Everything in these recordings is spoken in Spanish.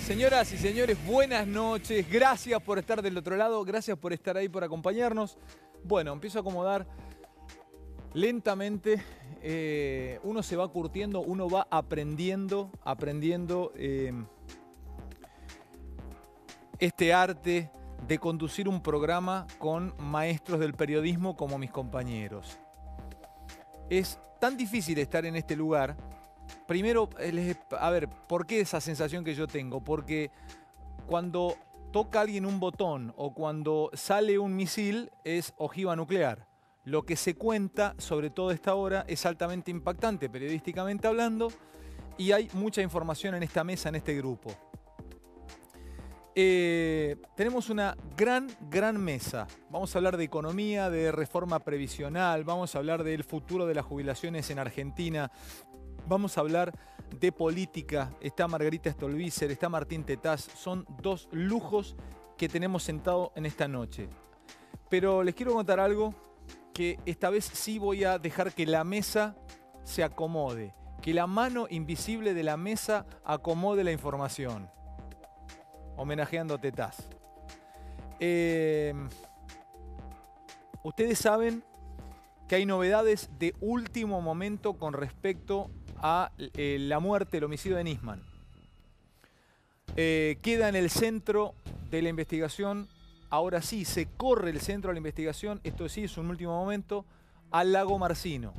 Señoras y señores, buenas noches. Gracias por estar del otro lado. Gracias por estar ahí, por acompañarnos. Bueno, empiezo a acomodar lentamente. Uno se va curtiendo, uno va aprendiendo este arte de conducir un programa con maestros del periodismo como mis compañeros. Es tan difícil estar en este lugar. Primero, a ver, ¿por qué esa sensación que yo tengo? Porque cuando toca alguien un botón o cuando sale un misil es ojiva nuclear. Lo que se cuenta, sobre todo a esta hora, es altamente impactante, periodísticamente hablando, y hay mucha información en esta mesa, en este grupo. Tenemos una gran mesa. Vamos a hablar de economía, de reforma previsional, vamos a hablar del futuro de las jubilaciones en Argentina, vamos a hablar de política. Está Margarita Stolbizer, está Martín Tetaz. Son dos lujos que tenemos sentados en esta noche. Pero les quiero contar algo que esta vez sí voy a dejar que la mesa se acomode, que la mano invisible de la mesa acomode la información. Homenajeando a Tetaz. Ustedes saben que hay novedades de último momento con respecto a la muerte, el homicidio de Nisman. Queda en el centro de la investigación, ahora sí, se corre el centro de la investigación, esto sí es un último momento, al Lago Marcino.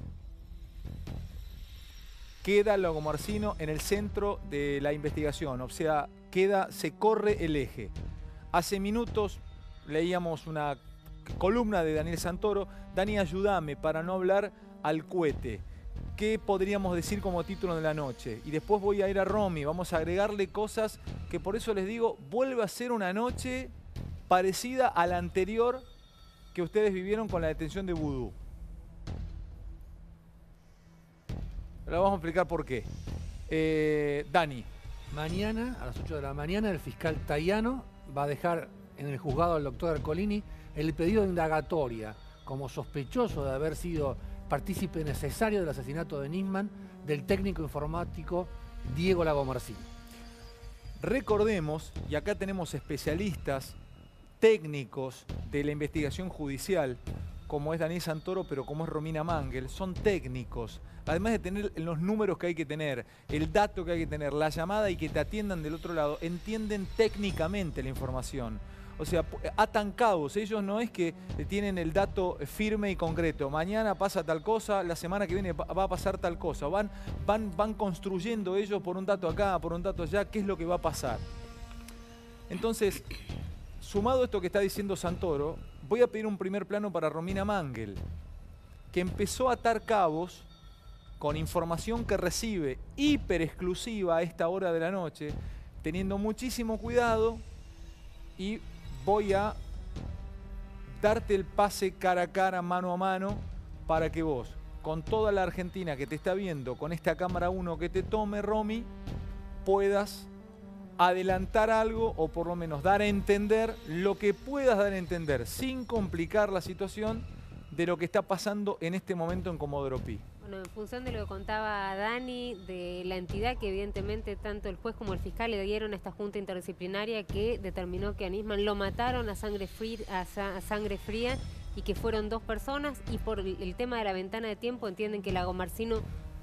Queda el Lago Marcino en el centro de la investigación, o sea, se corre el eje. Hace minutos leíamos una columna de Daniel Santoro. Dani, ayúdame para no hablar al cohete. ¿Qué podríamos decir como título de la noche? Y después voy a ir a Romy, vamos a agregarle cosas que por eso les digo, vuelve a ser una noche parecida a la anterior que ustedes vivieron con la detención de Vudú. Ahora vamos a explicar por qué. Dani. Mañana, a las 8 de la mañana, el fiscal Taiano va a dejar en el juzgado al doctor Ercolini el pedido de indagatoria como sospechoso de haber sido partícipe necesario del asesinato de Nisman del técnico informático Diego Lago Marcino. Recordemos, y acá tenemos especialistas técnicos de la investigación judicial, como es Daniel Santoro, pero como es Romina Mangel, son técnicos. Además de tener los números que hay que tener, el dato que hay que tener, la llamada y que te atiendan del otro lado, entienden técnicamente la información. O sea, atan cabos. Ellos no es que tienen el dato firme y concreto. Mañana pasa tal cosa, la semana que viene va a pasar tal cosa. Van construyendo ellos por un dato acá, por un dato allá, qué es lo que va a pasar. Entonces, sumado a esto que está diciendo Santoro, voy a pedir un primer plano para Romina Mangel, que empezó a atar cabos con información que recibe hiper exclusiva a esta hora de la noche, teniendo muchísimo cuidado, y voy a darte el pase cara a cara, mano a mano, para que vos, con toda la Argentina que te está viendo, con esta cámara 1 que te tome, Romy, puedas adelantar algo o por lo menos dar a entender lo que puedas dar a entender sin complicar la situación de lo que está pasando en este momento en Comodoro Pi. Bueno, en función de lo que contaba Dani, de la entidad que evidentemente tanto el juez como el fiscal le dieron a esta junta interdisciplinaria que determinó que a Nisman lo mataron a sangre fría y que fueron 2 personas, y por el tema de la ventana de tiempo entienden que Lago Marcino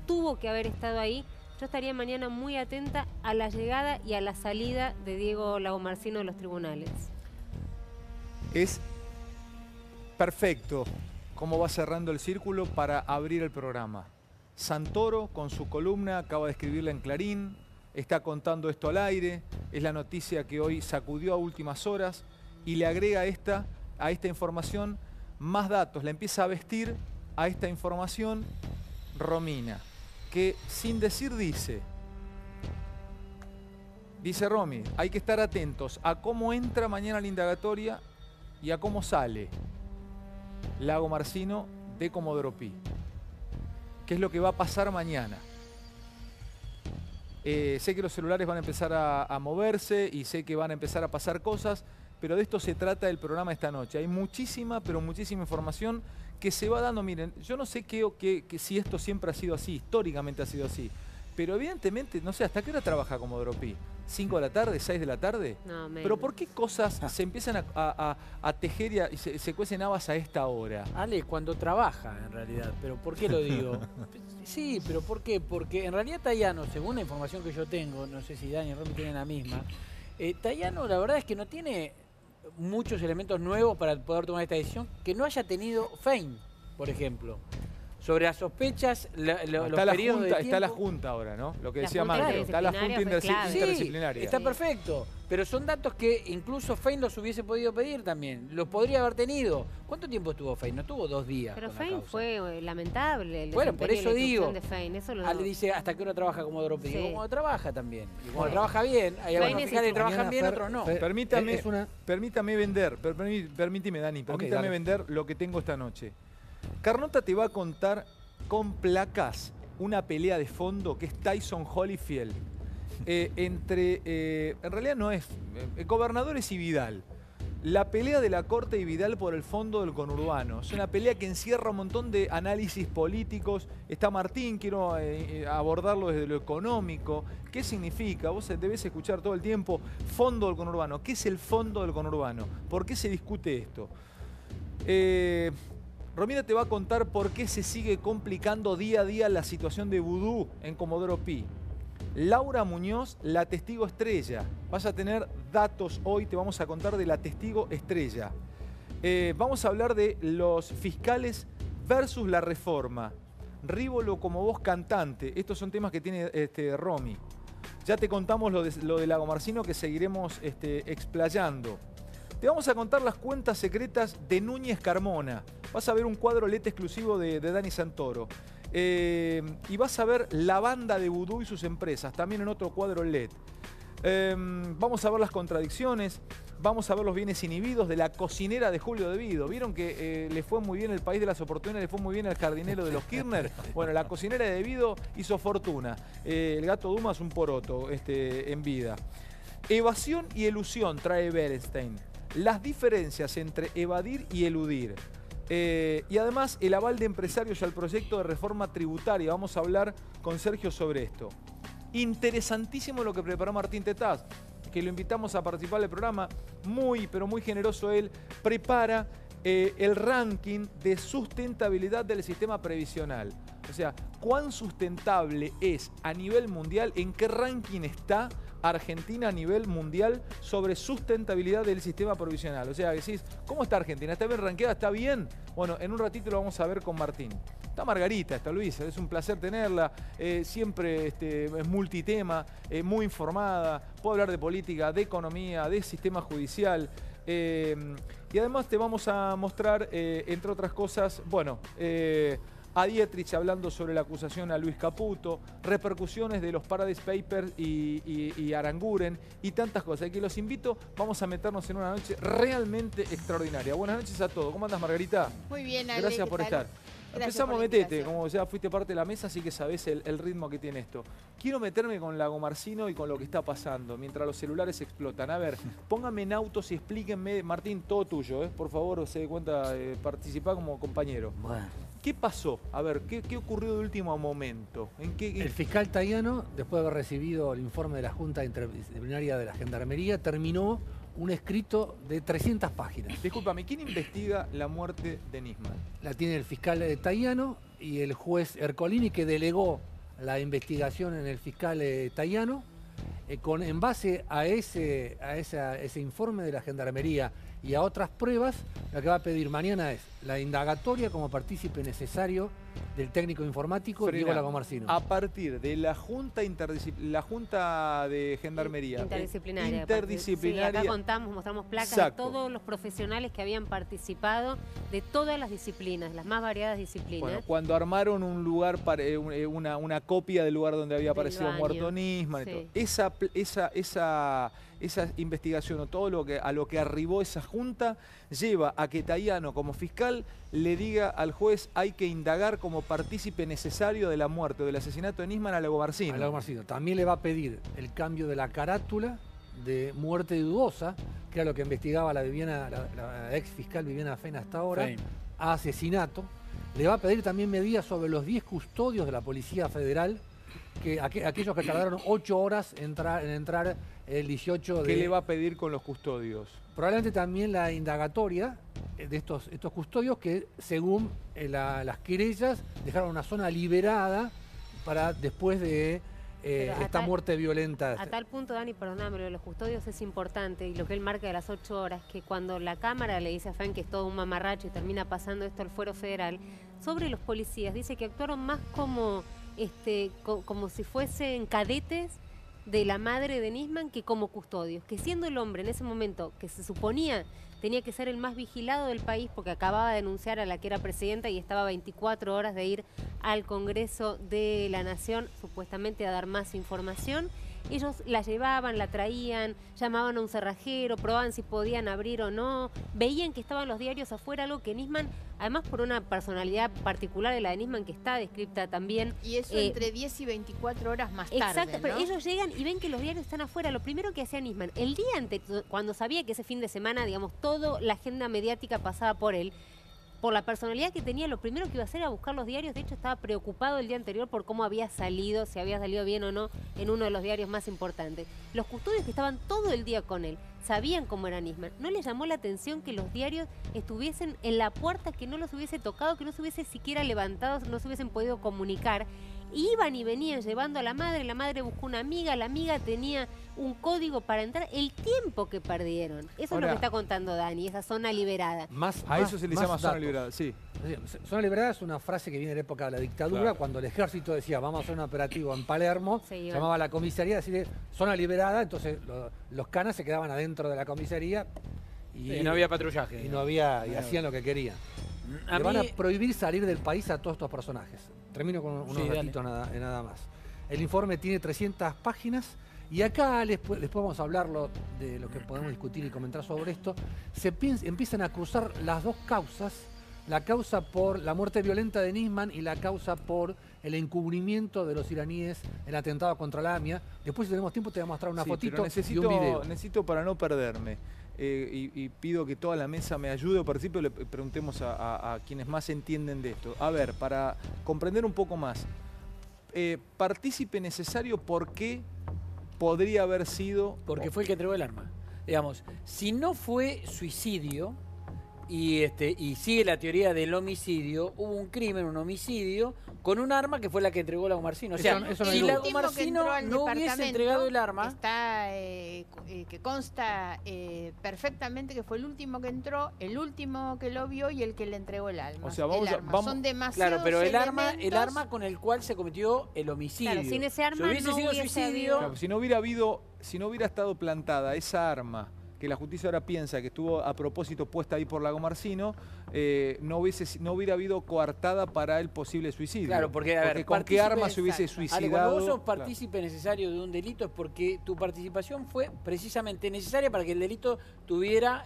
tuvo que haber estado ahí. Yo estaría mañana muy atenta a la llegada y a la salida de Diego Lago Marcino de los tribunales. Es perfecto cómo va cerrando el círculo para abrir el programa. Santoro, con su columna, acaba de escribirla en Clarín, está contando esto al aire, es la noticia que hoy sacudió a últimas horas, y le agrega a esta información más datos, la empieza a vestir a esta información Romina, que sin decir dice Romy, hay que estar atentos a cómo entra mañana la indagatoria y a cómo sale Lago Marcino de Comodoro Pi. ¿Qué es lo que va a pasar mañana? Sé que los celulares van a empezar a moverse y sé que van a empezar a pasar cosas, pero de esto se trata el programa esta noche. Hay muchísima, pero muchísima información que se va dando. Miren, yo no sé si esto siempre ha sido así, históricamente ha sido así, pero evidentemente, no sé, ¿hasta qué hora trabaja Comodoro Pi? 5 de la tarde, 6 de la tarde. No, menos. Pero ¿por qué cosas se empiezan a tejer y se cuecen habas a esta hora? Ale, cuando trabaja, en realidad. ¿Pero por qué lo digo? Sí, pero ¿por qué? Porque en realidad Tayano, según la información que yo tengo, no sé si Dani y Romy tienen la misma, Tayano la verdad es que no tiene muchos elementos nuevos para poder tomar esta decisión que no haya tenido Fein, por ejemplo. Sobre las sospechas, los periodos de tiempo. Está la Junta ahora, ¿no? Lo que La decía Junta Mango. Está la Junta interdisciplinaria. Sí, está perfecto. Pero son datos que incluso Fein los hubiese podido pedir también. Los podría haber tenido. ¿Cuánto tiempo estuvo Fein? No estuvo 2 días. Pero con la Fein causa. fue lamentable. El Bueno, por eso digo. de Fein. Eso lo... Ale dice, ¿hasta qué hora trabaja como drope? Sí. Digo, cuando trabaja también. Y cuando Bueno. trabaja bien, hay algunos fiscales que trabajan bien, otros no. Permítame, permítame vender, permíteme, Dani, dale. vender lo que tengo esta noche. Carnota te va a contar con placas una pelea de fondo que es Tyson Holyfield entre, en realidad no es, Gobernadores y Vidal. La pelea de la Corte y Vidal por el fondo del conurbano. Es una pelea que encierra un montón de análisis políticos. Está Martín, quiero abordarlo desde lo económico. ¿Qué significa? Vos debés escuchar todo el tiempo fondo del conurbano. ¿Qué es el fondo del conurbano? ¿Por qué se discute esto? Romina te va a contar por qué se sigue complicando día a día la situación de vudú en Comodoro Pi. Laura Muñoz, la testigo estrella. Vas a tener datos hoy, te vamos a contar de la testigo estrella. Vamos a hablar de los fiscales versus la reforma. Rívolo como voz cantante. Estos son temas que tiene Romy. Ya te contamos lo de Lago Marcino que seguiremos explayando. Te vamos a contar las cuentas secretas de Núñez Carmona. Vas a ver un cuadro LED exclusivo de Dani Santoro. Y vas a ver la banda de vudú y sus empresas, también en otro cuadro LED. Vamos a ver las contradicciones, vamos a ver los bienes inhibidos de la cocinera de Julio De Vido. ¿Vieron que le fue muy bien el país de las oportunidades, le fue muy bien al jardinero de los Kirchner? Bueno, la cocinera de De Vido hizo fortuna. El gato Dumas un poroto en vida. Evasión y elusión trae Berenstein. Las diferencias entre evadir y eludir. Y además el aval de empresarios al proyecto de reforma tributaria. Vamos a hablar con Sergio sobre esto. Interesantísimo lo que preparó Martín Tetaz, que lo invitamos a participar del programa. Muy, pero muy generoso él. Prepara el ranking de sustentabilidad del sistema previsional. O sea, cuán sustentable es a nivel mundial, en qué ranking está Argentina a nivel mundial sobre sustentabilidad del sistema provisional. O sea, decís, ¿cómo está Argentina? ¿Está bien rankeada? ¿Está bien? Bueno, en un ratito lo vamos a ver con Martín. Está Margarita, está Luisa, es un placer tenerla. Siempre es multitema, muy informada. Puede hablar de política, de economía, de sistema judicial. Y además te vamos a mostrar, entre otras cosas, bueno, a Dietrich hablando sobre la acusación a Luis Caputo, repercusiones de los Paradise Papers y Aranguren y tantas cosas. Y que los invito, vamos a meternos en una noche realmente extraordinaria. Buenas noches a todos. ¿Cómo andas, Margarita? Muy bien, Ale. Gracias por estar. Gracias Empezamos, por la metete, invitación. como ya fuiste parte de la mesa, así que sabés el ritmo que tiene esto. Quiero meterme con Lago Marcino y con lo que está pasando, mientras los celulares explotan. A ver, pónganme en autos y explíquenme, Martín, todo tuyo, por favor, se dé cuenta, participá como compañero. Bueno. ¿Qué pasó? A ver, ¿qué ocurrió de último momento? El fiscal Tayano, después de haber recibido el informe de la Junta Interdisciplinaria de la Gendarmería, terminó un escrito de 300 páginas. Discúlpame, ¿quién investiga la muerte de Nisman? La tiene el fiscal Tayano y el juez Ercolini, que delegó la investigación en el fiscal Tayano. En base a ese informe de la Gendarmería y a otras pruebas, lo que va a pedir mañana es la indagatoria como partícipe necesario del técnico informático Diego Lago Marcino. A partir de la Junta de Gendarmería. Interdisciplinaria. Sí, Interdisciplinaria. acá mostramos placas Exacto. de todos los profesionales que habían participado de todas las disciplinas, las más variadas disciplinas. Bueno, cuando armaron un lugar, para una copia del lugar donde había Del aparecido baño. muerto Nisman. Sí. Y todo. Esa investigación o todo a lo que arribó esa junta lleva a que Tayano como fiscal le diga al juez hay que indagar como partícipe necesario de la muerte o del asesinato de Nisman a Lago Marcino. A Lago Marcino. También le va a pedir el cambio de la carátula de muerte dudosa, que era lo que investigaba la ex fiscal Viviana Fena hasta ahora, Fein. a asesinato. Le va a pedir también medidas sobre los 10 custodios de la Policía Federal aquellos que tardaron 8 horas en entrar el 18 de... ¿Qué le va a pedir con los custodios? Probablemente también la indagatoria de estos custodios que, según las querellas, dejaron una zona liberada para después de esta muerte violenta. A tal punto, Dani, perdóname, lo de los custodios es importante, y lo que él marca de las 8 horas, que cuando la Cámara le dice a Frank que es todo un mamarracho y termina pasando esto al fuero federal, sobre los policías, dice que actuaron más como si fuesen cadetes de la madre de Nisman que como custodios, que siendo el hombre en ese momento que se suponía tenía que ser el más vigilado del país porque acababa de denunciar a la que era presidenta y estaba a 24 horas de ir al Congreso de la Nación supuestamente a dar más información. Ellos la llevaban, la traían, llamaban a un cerrajero, probaban si podían abrir o no, veían que estaban los diarios afuera, algo que Nisman, además por una personalidad particular de la de Nisman que está descripta también. Y eso entre 10 y 24 horas más tarde, exacto, ¿no? pero ellos llegan y ven que los diarios están afuera. Lo primero que hacía Nisman, el día antes, cuando sabía que ese fin de semana, digamos, toda la agenda mediática pasaba por él, por la personalidad que tenía, lo primero que iba a hacer era buscar los diarios. De hecho, estaba preocupado el día anterior por cómo había salido, si había salido bien o no en uno de los diarios más importantes. Los custodios que estaban todo el día con él sabían cómo era Nisman. No les llamó la atención que los diarios estuviesen en la puerta, que no los hubiese tocado, que no se hubiese siquiera levantado, no se hubiesen podido comunicar. Iban y venían llevando a la madre buscó una amiga, la amiga tenía un código para entrar, el tiempo que perdieron. Eso es lo que está contando Dani, esa zona liberada. A eso se le llama zona liberada, sí. Zona liberada es una frase que viene de la época de la dictadura, claro. Cuando el ejército decía vamos a hacer un operativo en Palermo, llamaba a la comisaría a decir zona liberada, entonces los canas se quedaban adentro de la comisaría y no había patrullaje. Y no había, y hacían lo que querían. Le van a prohibir salir del país a todos estos personajes. Termino con unos datitos nada más. El informe tiene 300 páginas y acá, después vamos a hablarlo de lo que podemos discutir y comentar sobre esto, empiezan a cruzar las dos causas, la causa por la muerte violenta de Nisman y la causa por el encubrimiento de los iraníes en el atentado contra la AMIA. Después, si tenemos tiempo, te voy a mostrar una fotito y un video. Necesito para no perderme. Y pido que toda la mesa me ayude o participe, le preguntemos a quienes más entienden de esto. A ver, para comprender un poco más, partícipe necesario, ¿por qué podría haber sido? Porque fue el que entregó el arma. Digamos, si no fue suicidio y sigue la teoría del homicidio, hubo un crimen, un homicidio, con un arma que fue la que entregó Lagomarsino. O sea, si Lagomarsino no hubiese entregado el arma... Está, que consta perfectamente que fue el último que entró, el último que lo vio y el que le entregó el arma. O sea, vamos Son demasiados claro, pero el elementos. arma con el cual se cometió el homicidio. Claro, sin ese arma si hubiese sido suicidio... Claro, si no hubiera estado plantada esa arma, que la justicia ahora piensa que estuvo a propósito puesta ahí por Lagomarsino, no hubiera habido coartada para el posible suicidio. Claro, porque, a ver, ¿con qué arma se hubiese suicidado? Cuando vos sos partícipe necesario de un delito es porque tu participación fue precisamente necesaria para que el delito tuviera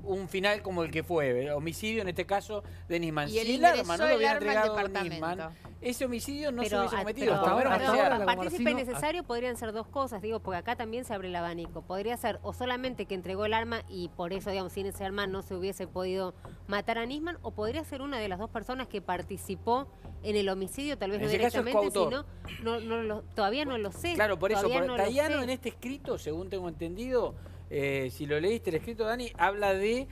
un final como el que fue, homicidio en este caso de Nisman. Si el arma no lo hubiera entregado Nisman, ese homicidio no se hubiese cometido. Partícipe necesario podrían ser dos cosas, digo, porque acá también se abre el abanico. Podría ser o solamente que entregó el arma y por eso, digamos, sin ese arma no se hubiese podido matar a Nisman, o podría ser una de las dos personas que participó en el homicidio, tal vez no directamente, sino todavía no lo sé. Claro, por eso, Tayano en este escrito, según tengo entendido, si lo leíste el escrito, Dani, habla de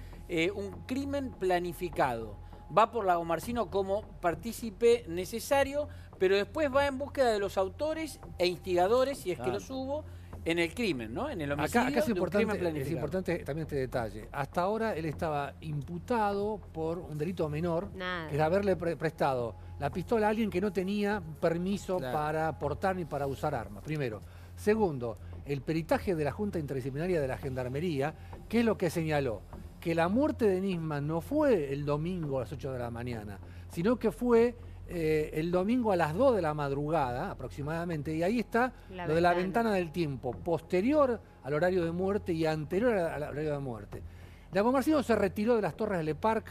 un crimen planificado. Va por Lagomarsino como partícipe necesario, pero después va en búsqueda de los autores e instigadores, si es que los hubo, en el crimen, ¿no? En el homicidio. Acá es importante también este detalle. Hasta ahora él estaba imputado por un delito menor, que es haberle prestado la pistola a alguien que no tenía permiso para portar ni para usar armas, primero. Segundo, el peritaje de la Junta Interdisciplinaria de la Gendarmería, ¿qué es lo que señaló? Que la muerte de Nisman no fue el domingo a las 8 de la mañana, sino que fue el domingo a las 2 de la madrugada aproximadamente, y ahí está lo de la ventana del tiempo, posterior al horario de muerte y anterior al horario de muerte. Lagomarsino se retiró de las Torres de Le Parc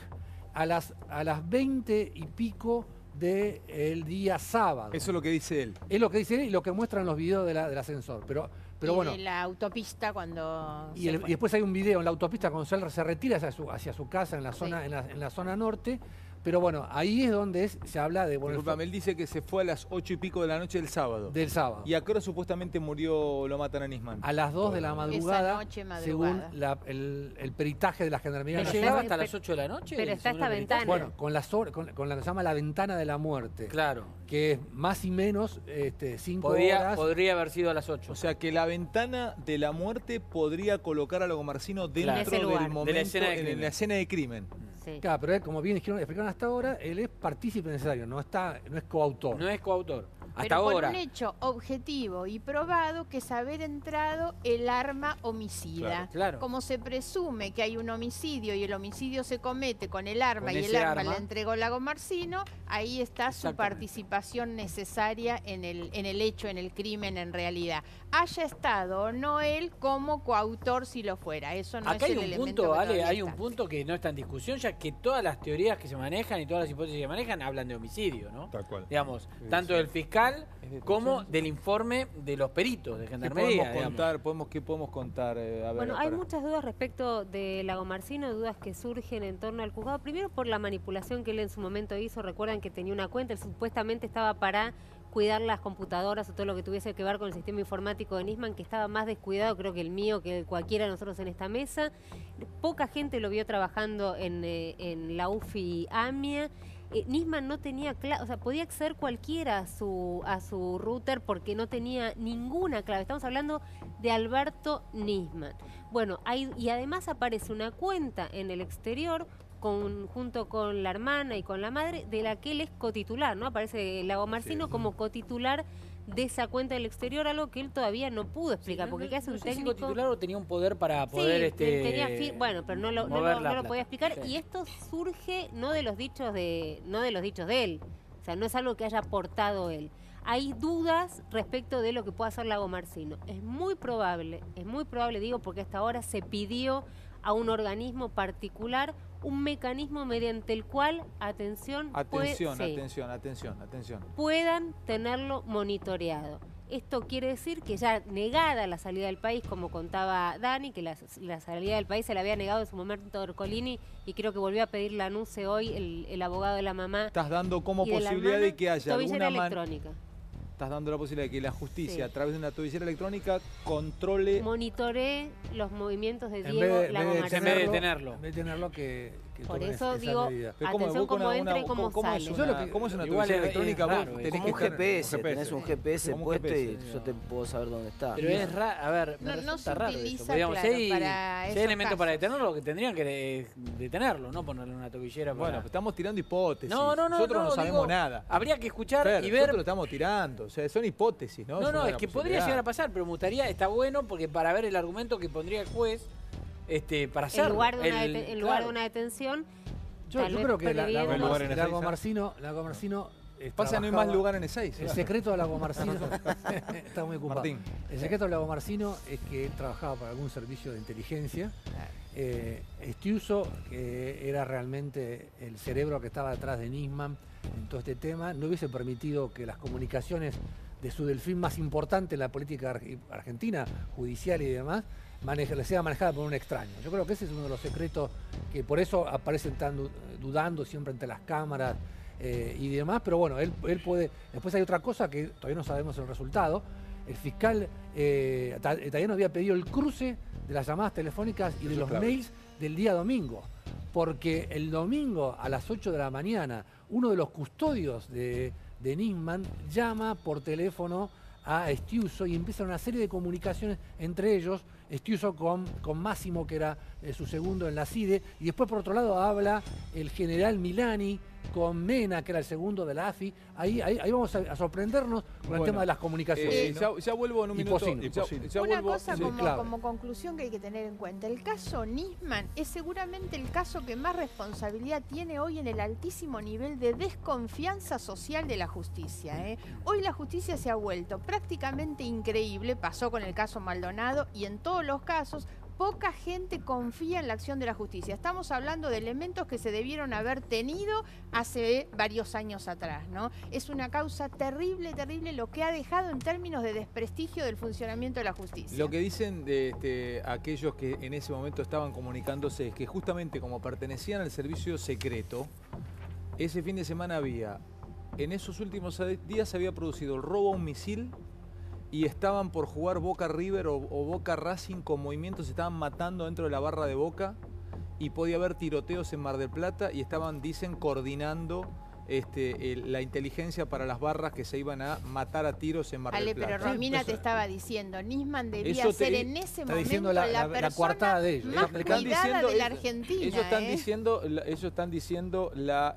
a las 20 y pico del día sábado. Eso es lo que dice él. Es lo que dice él y lo que muestran los videos del ascensor. Pero bueno. De la autopista cuando. Y después hay un video en la autopista cuando se retira hacia su casa en la zona, en la zona norte. Pero bueno, ahí es donde se habla de... Bueno, Disculpame, él dice que se fue a las 8 y pico de la noche del sábado. del sábado. ¿Y a qué hora supuestamente murió, lo matan a Nisman? A las 2 de la madrugada, noche según madrugada. el peritaje de la Gendarmería ¿No Nacional. llegaba hasta las 8 de la noche? Pero está según esta el peritaje? ventana. Bueno, con la que se llama la ventana de la muerte, Claro. que es más y menos 5 horas. Podría haber sido a las 8. O sea que la ventana de la muerte podría colocar a Lagomarsino dentro En ese lugar. del momento, De la escena de en crimen. la escena de crimen. Sí. Claro, pero él, como bien explicaron hasta ahora, él es partícipe necesario, no es coautor. No es coautor. Hasta Pero por ahora. un hecho objetivo y probado que es haber entrado el arma homicida. Claro. Como se presume que hay un homicidio y el homicidio se comete con el arma Con y el ese arma arma. la entregó Lagomarsino, ahí está su Exactamente. participación necesaria en el hecho, en el crimen en realidad. Haya estado o no él como coautor si lo fuera. Eso no Acá es hay el un elemento punto, que Ale, todavía hay un está. punto que no está en discusión, ya que todas las teorías que se manejan y todas las hipótesis que manejan hablan de homicidio, ¿no? Tal cual. Digamos, tanto del fiscal Es de como detención. del informe de los peritos de ¿Qué Gendarmería. podemos contar? ¿Qué podemos contar? A ver, Bueno, hay para- muchas dudas respecto de Lagomarsino, dudas que surgen en torno al juzgado. Primero por la manipulación que él en su momento hizo. Recuerdan que tenía una cuenta, él supuestamente estaba para cuidar las computadoras o todo lo que tuviese que ver con el sistema informático de Nisman, que estaba más descuidado, creo que el mío, que cualquiera de nosotros en esta mesa. Poca gente lo vio trabajando en la UFI AMIA. Nisman no tenía clave, o sea, podía acceder cualquiera a su router porque no tenía ninguna clave. Estamos hablando de Alberto Nisman. Bueno, y además aparece una cuenta en el exterior junto con la hermana y con la madre, de la que él es cotitular, ¿no? Aparece Lagomarsino como cotitular de esa cuenta del exterior, algo que él todavía no pudo explicar, porque ¿qué hace un sé si técnico? titular o tenía un poder para Sí, poder bueno, pero no lo mover la plata. podía explicar. Sí. Y esto surge no de los dichos de él. O sea, no es algo que haya aportado él. Hay dudas respecto de lo que pueda hacer Lagomarsino. Es muy probable, digo, porque hasta ahora se pidió a un organismo particular un mecanismo mediante el cual, atención, puedan tenerlo monitoreado. Esto quiere decir que ya negada la salida del país, como contaba Dani, que la salida del país se la había negado en su momento Ercolini, y creo que volvió a pedir la NUCE hoy el abogado de la mamá. Estás dando como y de la posibilidad hermana, de que haya tobillera alguna electrónica. Estás dando la posibilidad de que la justicia, Sí. a través de una tobillera electrónica, controle... Monitoree los movimientos de En Diego vez de Lagomarsino. En vez de tenerlo. En vez de tenerlo que Por tomen eso esa digo, medida. Pero atención cómo entra y cómo ¿cómo es sale. Yo lo una, que- cómo es una igual tobillera es electrónica? Vos raro, tenés Como que un estar- GPS, tenés un GPS Como un puesto GPS, y yo te puedo saber dónde está. Pero es raro, a ver, me No- no resulta se raro utiliza, eso. Digamos, claro, si hay, para si hay esos elementos para casos. detenerlo, que tendrían que detenerlo, no ponerle una tobillera para... Bueno, estamos tirando hipótesis. No, Nosotros no sabemos digo, nada. Habría que escuchar Fer, y nosotros ver... lo estamos tirando. O sea, son hipótesis, ¿no? No, una es que podría posibilidad. llegar a pasar, pero me gustaría, está bueno, porque para ver el argumento que pondría el juez, para hacerlo. En lugar de claro. una detención, Yo tal vez creo que previendo- lugar en Ezeiza. Lagomarsino Pasa, no hay más lugar en E6. El secreto de Lagomarsino está muy ocupado. Martín. El secreto de Lagomarsino es que él trabajaba para algún servicio de inteligencia. Estiuso, que era realmente el cerebro que estaba detrás de Nisman en todo este tema, no hubiese permitido que las comunicaciones de su delfín más importante en la política argentina, judicial y demás, sea manejada por un extraño. Yo creo que ese es uno de los secretos que por eso aparecen tan dudando siempre ante las cámaras y demás, pero bueno, él puede... Después hay otra cosa que todavía no sabemos el resultado. El fiscal Tayano había pedido el cruce de las llamadas telefónicas y de los mails del día domingo, porque el domingo a las 8 de la mañana uno de los custodios de Nisman llama por teléfono a Estiuso y empieza una serie de comunicaciones entre ellos, Estiuso con Máximo, que era su segundo en la CIDE, y después por otro lado habla el general Milani con Mena, que era el segundo de la AFI. Ahí vamos a sorprendernos con el tema de las comunicaciones. ¿no? Ya vuelvo en un minuto. Imposible. Ya Una vuelvo. cosa sí, como, clave. como conclusión que hay que tener en cuenta. El caso Nisman es seguramente el caso que más responsabilidad tiene hoy en el altísimo nivel de desconfianza social de la justicia. Hoy la justicia se ha vuelto prácticamente increíble, pasó con el caso Maldonado y en todos los casos poca gente confía en la acción de la justicia. Estamos hablando de elementos que se debieron haber tenido hace varios años atrás, ¿no? Es una causa terrible, terrible lo que ha dejado en términos de desprestigio del funcionamiento de la justicia. Lo que dicen de aquellos que en ese momento estaban comunicándose es que justamente como pertenecían al servicio secreto, Ese fin de semana en esos últimos días se había producido el robo a un misil y estaban por jugar Boca River o Boca Racing con movimientos, se estaban matando dentro de la barra de Boca y podía haber tiroteos en Mar del Plata y estaban, dicen, coordinando la inteligencia para las barras que se iban a matar a tiros en Mar del Plata. Pero Romina te estaba diciendo, Nisman debía Eso ser en ese está momento diciendo la persona coartada de ellos. más Están cuidada diciendo de la eso. Argentina. Ellos están diciendo la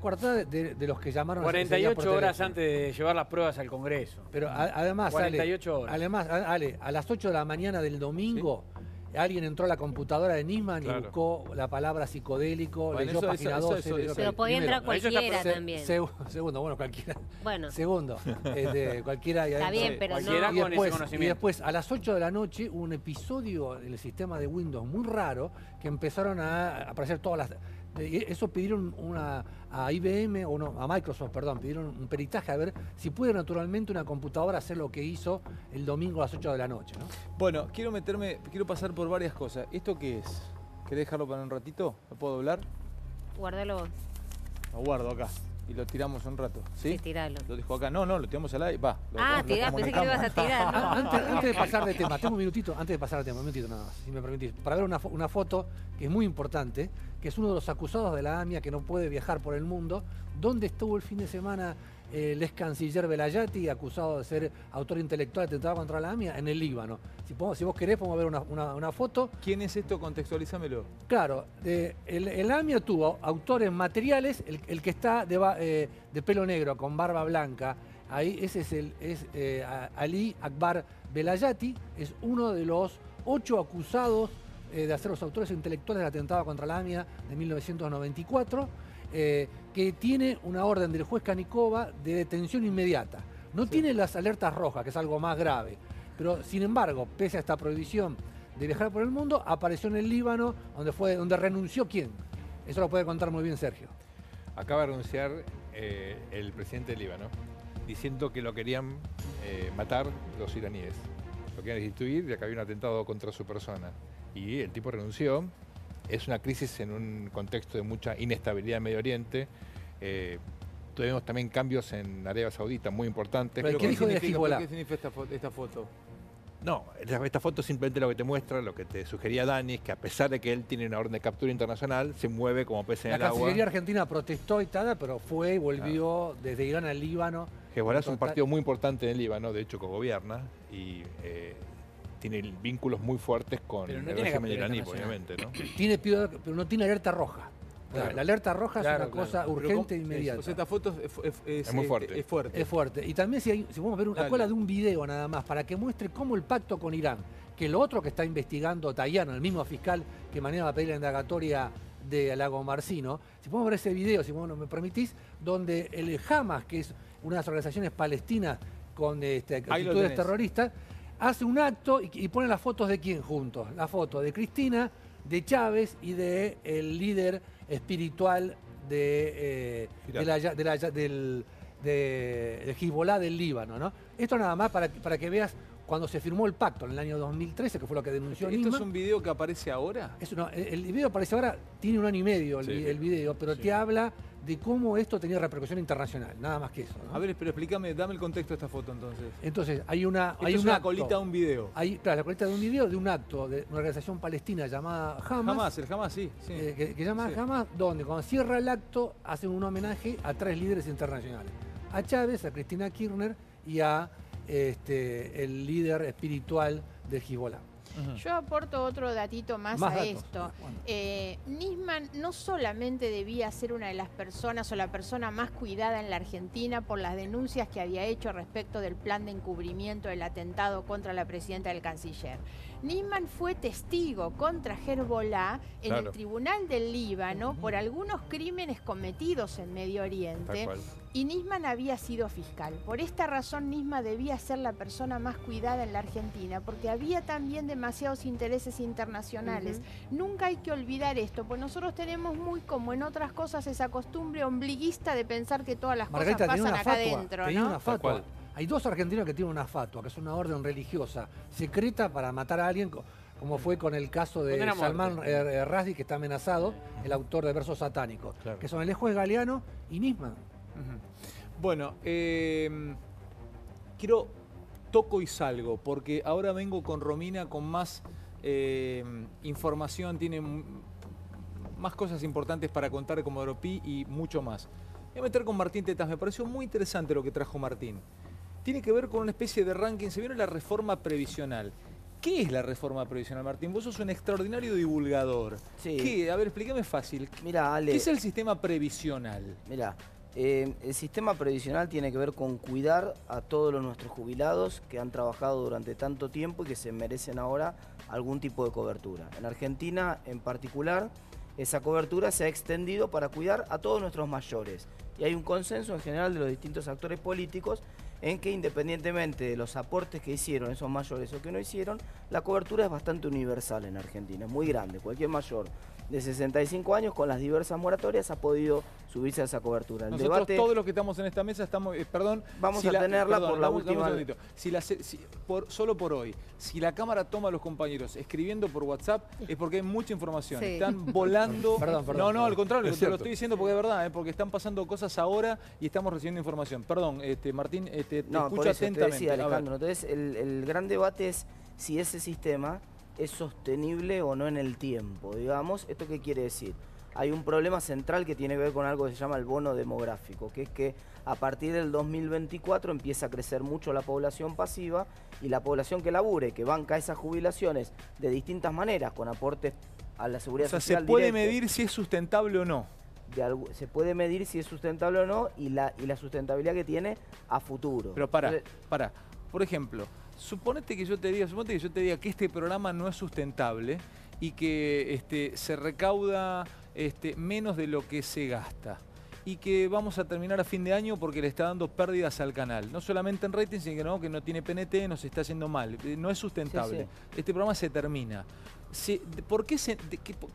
coartada de los que llamaron 48 horas antes de llevar las pruebas al Congreso. Pero además, 48 horas. Además, Ale, a las 8 de la mañana del domingo, alguien entró a la computadora de Nisman y buscó la palabra psicodélico, leyó página 12. Pero podía entrar cualquiera también. Segundo, bueno, cualquiera. Bueno. Segundo, cualquiera. Está bien, pero cualquiera no. con ese conocimiento. Y después, a las 8 de la noche, hubo un episodio en el sistema de Windows muy raro que empezaron a aparecer todas las... Eso pidieron a IBM, o no, a Microsoft, perdón, pidieron un peritaje a ver si puede naturalmente una computadora hacer lo que hizo el domingo a las 8 de la noche, ¿no? Bueno, quiero pasar por varias cosas. ¿Esto qué es? ¿Querés dejarlo para un ratito? ¿Lo puedo doblar? Guárdalo vos. Lo guardo acá y lo tiramos un rato, ¿sí? Sí, tiralo. Lo dejo acá. No, lo tiramos al aire. Va. Tirá, pensé que lo ibas a tirar, ¿no? Antes de pasar de tema, tengo un minutito, antes de pasar de tema, un minutito nada más, si me permitís, para ver una foto que es muy importante, que es uno de los acusados de la AMIA que no puede viajar por el mundo. ¿Dónde estuvo el fin de semana el ex canciller Velayati, acusado de ser autor intelectual de atentado contra la AMIA? En el Líbano. Si vos querés, podemos ver una foto. ¿Quién es esto? Contextualízamelo. Claro, el AMIA tuvo autores materiales, el que está de pelo negro, con barba blanca, ahí ese es Ali Akbar Velayati, es uno de los 8 acusados de ser los autores intelectuales del atentado contra la AMIA de 1994, que tiene una orden del juez Canicova de detención inmediata. No tiene las alertas rojas, que es algo más grave, pero sin embargo, pese a esta prohibición de viajar por el mundo, apareció en el Líbano, donde renunció ¿quién? Eso lo puede contar muy bien Sergio. Acaba de renunciar el presidente del Líbano, diciendo que lo querían matar los iraníes. Lo querían destituir, ya que había un atentado contra su persona. Y el tipo renunció. Es una crisis en un contexto de mucha inestabilidad en Medio Oriente. Tuvimos también cambios en Arabia Saudita muy importantes. ¿Pero qué dijo de Hezbollah? ¿Qué significa esta foto? No, esta foto simplemente lo que te muestra, lo que te sugería Dani, es que a pesar de que él tiene una orden de captura internacional, se mueve como pez en el agua. La Cancillería Argentina protestó y tal, pero fue y volvió desde Irán al Líbano. Hezbollah es un partido muy importante en el Líbano, de hecho cogobierna, y tiene vínculos muy fuertes con el régimen iraní, obviamente, ¿no? Pero no tiene alerta roja. Claro. La alerta roja es una cosa urgente e inmediata. O sea, esta foto es muy fuerte. Es fuerte. Es fuerte. Y también si podemos ver una cola de un video nada más, para que muestre cómo el pacto con Irán, que lo otro que está investigando Tayano, el mismo fiscal que mañana va a pedir la indagatoria de Lago Marcino, si podemos ver ese video, si vos me permitís, donde el Hamas, que es una de las organizaciones palestinas con actitudes terroristas, hace un acto y pone las fotos de quién juntos. La foto de Cristina, de Chávez y de el líder espiritual del Hezbollah del Líbano, ¿no? Esto nada más para que veas cuando se firmó el pacto en el año 2013, que fue lo que denunció Nisman. ¿Esto es un video que aparece ahora? El video aparece ahora, tiene 1 año y medio el video, pero te habla de cómo esto tenía repercusión internacional, nada más que eso, ¿no? A ver, pero explícame, dame el contexto de esta foto entonces. Entonces, hay una colita de un video. Claro, la colita de un video de un acto de una organización palestina llamada Hamas. El Hamas, sí. Que llama Hamas, donde cuando cierra el acto hacen un homenaje a 3 líderes internacionales. A Chávez, a Cristina Kirchner y a el líder espiritual del Hezbollah. Yo aporto otro datito más a datos. esto. Nisman no solamente debía ser una de las personas o la persona más cuidada en la Argentina por las denuncias que había hecho respecto del plan de encubrimiento del atentado contra la presidenta del canciller. Nisman fue testigo contra Hezbollah en el Tribunal del Líbano por algunos crímenes cometidos en Medio Oriente. Y Nisman había sido fiscal. Por esta razón, Nisman debía ser la persona más cuidada en la Argentina, porque había también demasiados intereses internacionales. Nunca hay que olvidar esto, pues nosotros tenemos muy, como en otras cosas, esa costumbre ombliguista de pensar que todas las cosas pasan acá adentro, ¿no? Una fatua. Hay 2 argentinos que tienen una fatua, que es una orden religiosa secreta para matar a alguien, como fue con el caso de Condena a Salman muerte. Rushdie, que está amenazado, el autor de Versos Satánicos, Claro. que son el juez Galeano y Nisman. Ujú. Bueno, toco y salgo, porque ahora vengo con Romina con más información, tiene más cosas importantes para contar como Comodoro y mucho más. Voy a meter con Martín Tetaz, me pareció muy interesante lo que trajo Martín. Tiene que ver con una especie de ranking, se viene la reforma previsional. ¿Qué es la reforma previsional, Martín? Vos sos un extraordinario divulgador. Sí. ¿Qué? A ver, explícame fácil. Mira, Ale, ¿Qué es el sistema previsional? mira, el sistema previsional tiene que ver con cuidar a todos nuestros jubilados que han trabajado durante tanto tiempo y que se merecen ahora algún tipo de cobertura. En Argentina, en particular, esa cobertura se ha extendido para cuidar a todos nuestros mayores. Y hay un consenso en general de los distintos actores políticos en que, independientemente de los aportes que hicieron esos mayores o que no hicieron, la cobertura es bastante universal en Argentina, es muy grande. Cualquier mayor de 65 años con las diversas moratorias ha podido subirse a esa cobertura. El Nosotros debate, todos los que estamos en esta mesa estamos, perdón, Vamos a tenerla por la dame un última- segundito. Solo por hoy, si la Cámara toma a los compañeros escribiendo por WhatsApp es porque hay mucha información. Sí. Están volando. Perdón, No, al contrario, Es te lo cierto. estoy diciendo porque es verdad, porque están pasando cosas ahora y estamos recibiendo información. Perdón, Martín, te no, escucho por eso te atentamente. decía, A ver. Alejandro. Entonces, el gran debate es si ese sistema es sostenible o no en el tiempo, digamos. ¿Esto qué quiere decir? Hay un problema central que tiene que ver con algo que se llama el bono demográfico, que es que a partir del 2024 empieza a crecer mucho la población pasiva y la población que labure, que banca esas jubilaciones de distintas maneras, con aportes a la O seguridad sea, social se puede directos, medir si es sustentable o no. se puede medir si es sustentable o no y la sustentabilidad que tiene a futuro. Pero para. Entonces, Por ejemplo, suponete que yo te diga que este programa no es sustentable y que se recauda menos de lo que se gasta y que vamos a terminar a fin de año porque le está dando pérdidas al canal. No solamente en rating, sino que no tiene PNT, nos está haciendo mal. No es sustentable. Sí, Este programa se termina.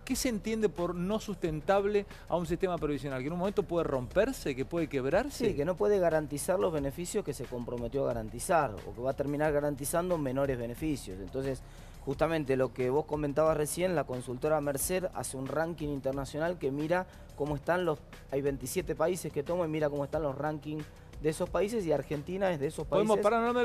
¿Qué se entiende por no sustentable a un sistema previsional? ¿Que en un momento puede romperse, que puede quebrarse? Sí, que no puede garantizar los beneficios que se comprometió a garantizar o que va a terminar garantizando menores beneficios. Entonces, justamente lo que vos comentabas recién, la consultora Mercer hace un ranking internacional que mira cómo están hay 27 países que toman y mira cómo están los rankings de esos países y Argentina es de esos países. Podemos parar, no me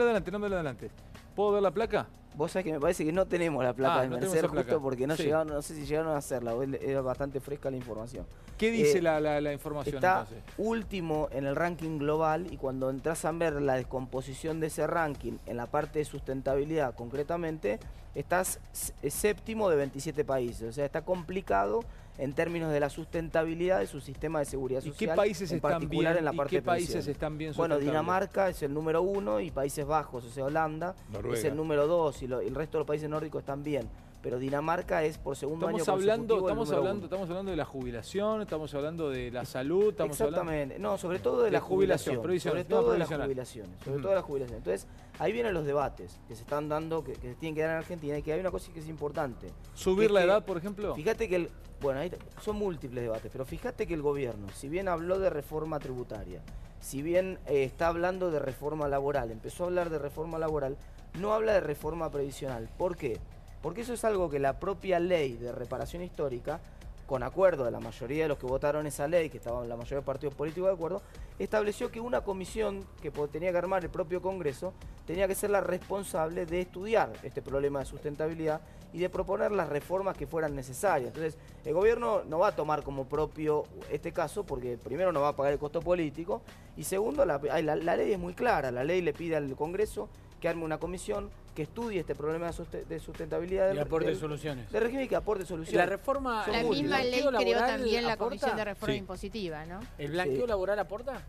lo adelante. ¿Puedo ver la placa? Vos sabés que me parece que no tenemos la placa de no tenemos Mercer esa placa. justo porque no Sí. llegaron, no sé si llegaron a hacerla, era bastante fresca la información. ¿Qué dice Eh, la información Está entonces? último en el ranking global y cuando entras a ver la descomposición de ese ranking en la parte de sustentabilidad concretamente, estás séptimo de 27 países. O sea, está complicado en términos de la sustentabilidad de su sistema de seguridad ¿Y social. qué países en están particular bien? en la ¿Y parte qué de países pensiones. están bien Bueno, sustentables? Dinamarca es el número 1 y Países Bajos, o sea, Holanda, Noruega. es el número 2 y el resto de los países nórdicos están bien. Pero Dinamarca es por segundo año consecutivo el número 1. Estamos hablando de la jubilación, estamos hablando de la salud, estamos hablando... Exactamente, no, sobre todo de de la jubilación, jubilación, previsiones, sobre todo de las previsional. jubilaciones, sobre Ujú. todo de las jubilaciones. Entonces, ahí vienen los debates que se están dando, que se tienen que dar en Argentina, y que hay una cosa que es importante. ¿Subir que la es que- edad, por ejemplo? Fíjate que bueno, ahí son múltiples debates, pero fíjate que el gobierno, si bien habló de reforma tributaria, si bien está hablando de reforma laboral, empezó a hablar de reforma laboral, no habla de reforma previsional. ¿Por qué? Porque eso es algo que la propia ley de reparación histórica, con acuerdo de la mayoría de los que votaron esa ley, que estaban la mayoría de partidos políticos de acuerdo, estableció que una comisión que tenía que armar el propio Congreso tenía que ser la responsable de estudiar este problema de sustentabilidad y de proponer las reformas que fueran necesarias. Entonces, el gobierno no va a tomar como propio este caso porque primero no va a pagar el costo político y segundo, la ley es muy clara, la ley le pide al Congreso que arme una comisión que estudie este problema de sustentabilidad Y aporte soluciones. de régimen y que aporte soluciones. La reforma. Son La múltiples. misma ¿el ley blanqueo creó laboral también la aporta? Comisión de Reforma Sí. Impositiva, ¿no? ¿El blanqueo Sí. laboral aporta?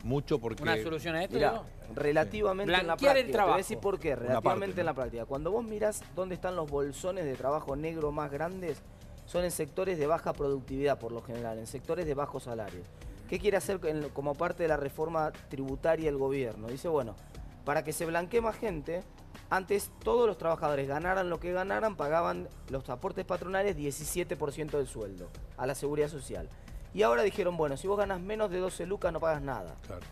Mucho porque... ¿Una solución a esto? Mira, digo? relativamente en la Blanquear el práctica, te voy a trabajo. decir por qué, parte, relativamente en ¿no? la práctica. Cuando vos mirás dónde están los bolsones de trabajo negro más grandes, son en sectores de baja productividad por lo general, en sectores de bajos salarios. ¿Qué quiere hacer como parte de la reforma tributaria el gobierno? Dice, bueno, para que se blanquee más gente, antes todos los trabajadores ganaran lo que ganaran, pagaban los aportes patronales 17% del sueldo a la seguridad social. Y ahora dijeron, bueno, si vos ganas menos de 12 lucas no pagas nada. Claro.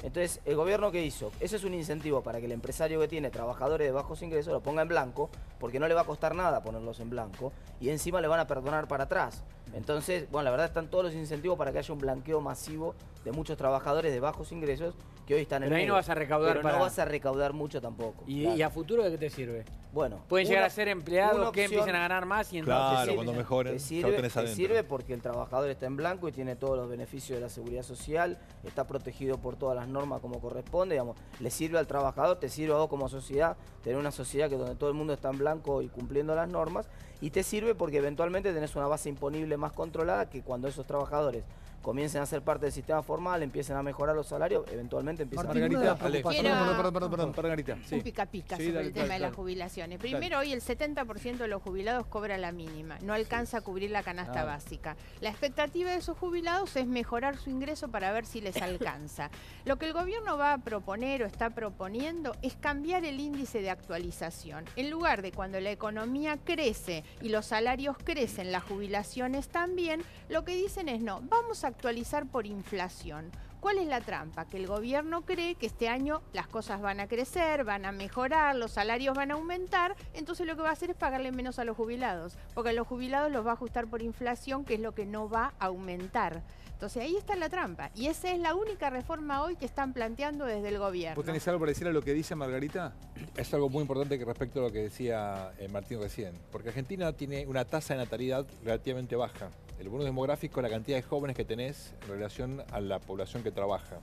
Entonces, ¿el gobierno qué hizo? Ese es un incentivo para que el empresario que tiene trabajadores de bajos ingresos lo ponga en blanco, porque no le va a costar nada ponerlos en blanco, y encima le van a perdonar para atrás. Entonces, bueno, la verdad están todos los incentivos para que haya un blanqueo masivo de muchos trabajadores de bajos ingresos que hoy están en Pero ahí medio. no vas a recaudar Pero para... no vas a recaudar mucho tampoco. ¿Y, claro. ¿Y a futuro de qué te sirve? Bueno, Pueden llegar una- a ser empleados una que opción- empiecen a ganar más y entonces... Claro, te cuando sirve, mejoren, te ya sirve, lo tenés te adentro. sirve porque el trabajador está en blanco y tiene todos los beneficios de la seguridad social, está protegido por todas las normas como corresponde, digamos, le sirve al trabajador, te sirve a vos como sociedad, tener una sociedad que donde todo el mundo está en blanco y cumpliendo las normas, y te sirve porque eventualmente tenés una base imponible más controlada que cuando esos trabajadores comiencen a ser parte del sistema formal, empiecen a mejorar los salarios, eventualmente empiezan Martín, a... una de las Margarita, preocupaciones- perdón, Margarita. Sí. Un pica pica Sí, sobre dale, el tema dale, de las dale. jubilaciones. Primero, hoy el 70% de los jubilados cobra la mínima, no alcanza a cubrir la canasta Ah. básica. La expectativa de esos jubilados es mejorar su ingreso para ver si les alcanza. Lo que el gobierno va a proponer o está proponiendo es cambiar el índice de actualización. En lugar de cuando la economía crece y los salarios crecen, las jubilaciones también, lo que dicen es no, vamos a actualizar por inflación. ¿Cuál es la trampa? Que el gobierno cree que este año las cosas van a crecer, van a mejorar, los salarios van a aumentar, entonces lo que va a hacer es pagarle menos a los jubilados, porque a los jubilados los va a ajustar por inflación, que es lo que no va a aumentar. Entonces ahí está la trampa, y esa es la única reforma hoy que están planteando desde el gobierno. ¿Vos tenés algo para decir a lo que dice Margarita? Es algo muy importante que respecto a lo que decía Martín recién, porque Argentina tiene una tasa de natalidad relativamente baja. El bono demográfico es la cantidad de jóvenes que tenés en relación a la población que trabaja.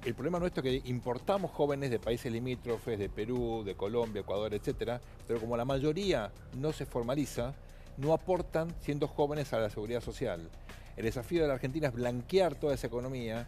El problema nuestro es que importamos jóvenes de países limítrofes, de Perú, de Colombia, Ecuador, etcétera, pero como la mayoría no se formaliza, no aportan siendo jóvenes a la seguridad social. El desafío de la Argentina es blanquear toda esa economía,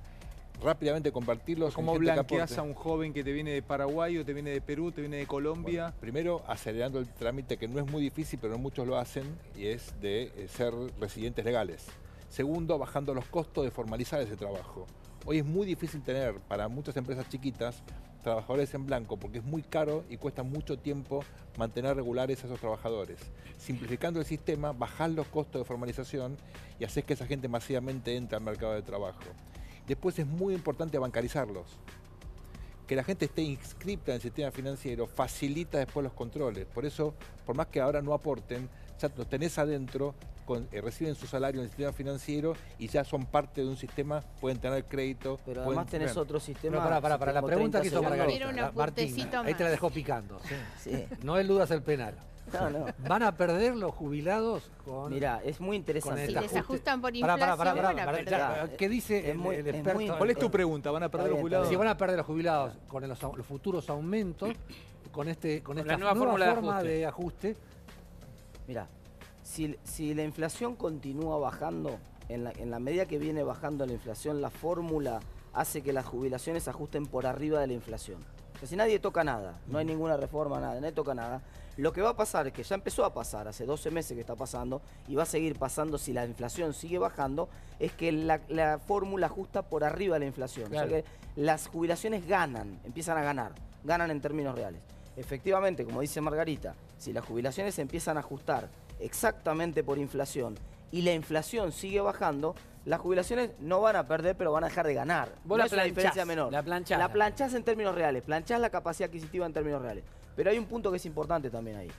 rápidamente convertirlos ¿Cómo en gente que blanqueás aporte. a un joven que te viene de Paraguay o te viene de Perú, te viene de Colombia? Bueno, primero, acelerando el trámite, que no es muy difícil, pero muchos lo hacen, y es de ser residentes legales. Segundo, bajando los costos de formalizar ese trabajo. Hoy es muy difícil tener, para muchas empresas chiquitas, trabajadores en blanco, porque es muy caro y cuesta mucho tiempo mantener regulares a esos trabajadores. Simplificando el sistema, bajás los costos de formalización y haces que esa gente masivamente entre al mercado de trabajo. Después es muy importante bancarizarlos. Que la gente esté inscripta en el sistema financiero facilita después los controles. Por eso, por más que ahora no aporten, ya los tenés adentro, reciben su salario en el sistema financiero y ya son parte de un sistema, pueden tener crédito. Pero pueden además tenés tener- otro sistema... Pero para, la como pregunta 30 que hizo segundos. Margarita. Quiero un Martín, apuntecito ahí te la más. dejó picando. Sí. No eludas el penal. No. ¿Van a perder los jubilados con...? Mirá, es muy interesante. Con Si el les ajuste. ajustan por Pará, inflación, pará, van a pará, perder. ya, ¿qué dice Es el muy- es experto? muy- ¿Cuál es tu pregunta? ¿Van a perder Está los bien, jubilados? Si van a perder los jubilados con los futuros aumentos, con esta la nueva fórmula de forma ajuste. de ajuste, Mirá, si la inflación continúa bajando, en la medida que viene bajando la inflación, la fórmula hace que las jubilaciones se ajusten por arriba de la inflación. O sea, si nadie toca nada, no hay ninguna reforma, nada, nadie toca nada, lo que va a pasar, es que ya empezó a pasar, hace 12 meses que está pasando, y va a seguir pasando si la inflación sigue bajando, es que la fórmula ajusta por arriba de la inflación. Claro. O sea que las jubilaciones ganan, empiezan a ganan en términos reales. Efectivamente, como dice Margarita, si las jubilaciones se empiezan a ajustar exactamente por inflación y la inflación sigue bajando, las jubilaciones no van a perder, pero van a dejar de ganar. Vos No la es una planchás, diferencia menor. la planchás. La planchás en términos reales, planchás la capacidad adquisitiva en términos reales. Pero hay un punto que es importante también ahí,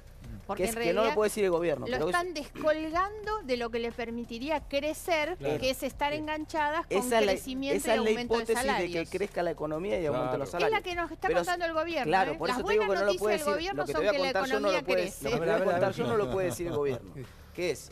Porque que es en que no lo realidad puede decir el gobierno. lo pero que es- están descolgando de lo que les permitiría crecer, Claro. que es estar enganchadas con esa es crecimiento y la aumento de hipótesis de salarios. que crezca la economía y aumenten los Es salarios. la que nos está Pero contando el gobierno. Claro, ¿eh? por Las eso te digo buenas que no lo noticias puede del decir. gobierno Lo que te son voy a que la contar yo no economía lo puede, crece. lo que te voy A a ver, a ver, contar yo a no ver. lo puede decir el gobierno. Que es,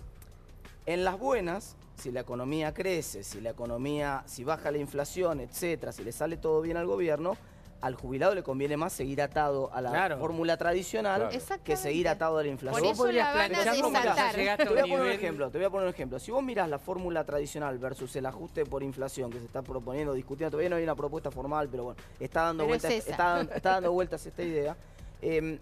en las buenas, si la economía crece, si baja la inflación, etcétera, si le sale todo bien al gobierno, al jubilado le conviene más seguir atado a la Claro. fórmula tradicional Claro. que Exactamente. seguir atado a la Por inflación. Vos eso podrías la van a planchar como desatar. ya llegaste a Te un voy a poner un nivel... ejemplo, Si vos mirás la fórmula tradicional versus el ajuste por inflación que se está proponiendo, discutiendo, todavía no hay una propuesta formal, pero bueno, está dando Pero es vueltas, esa. está dando vueltas esta idea.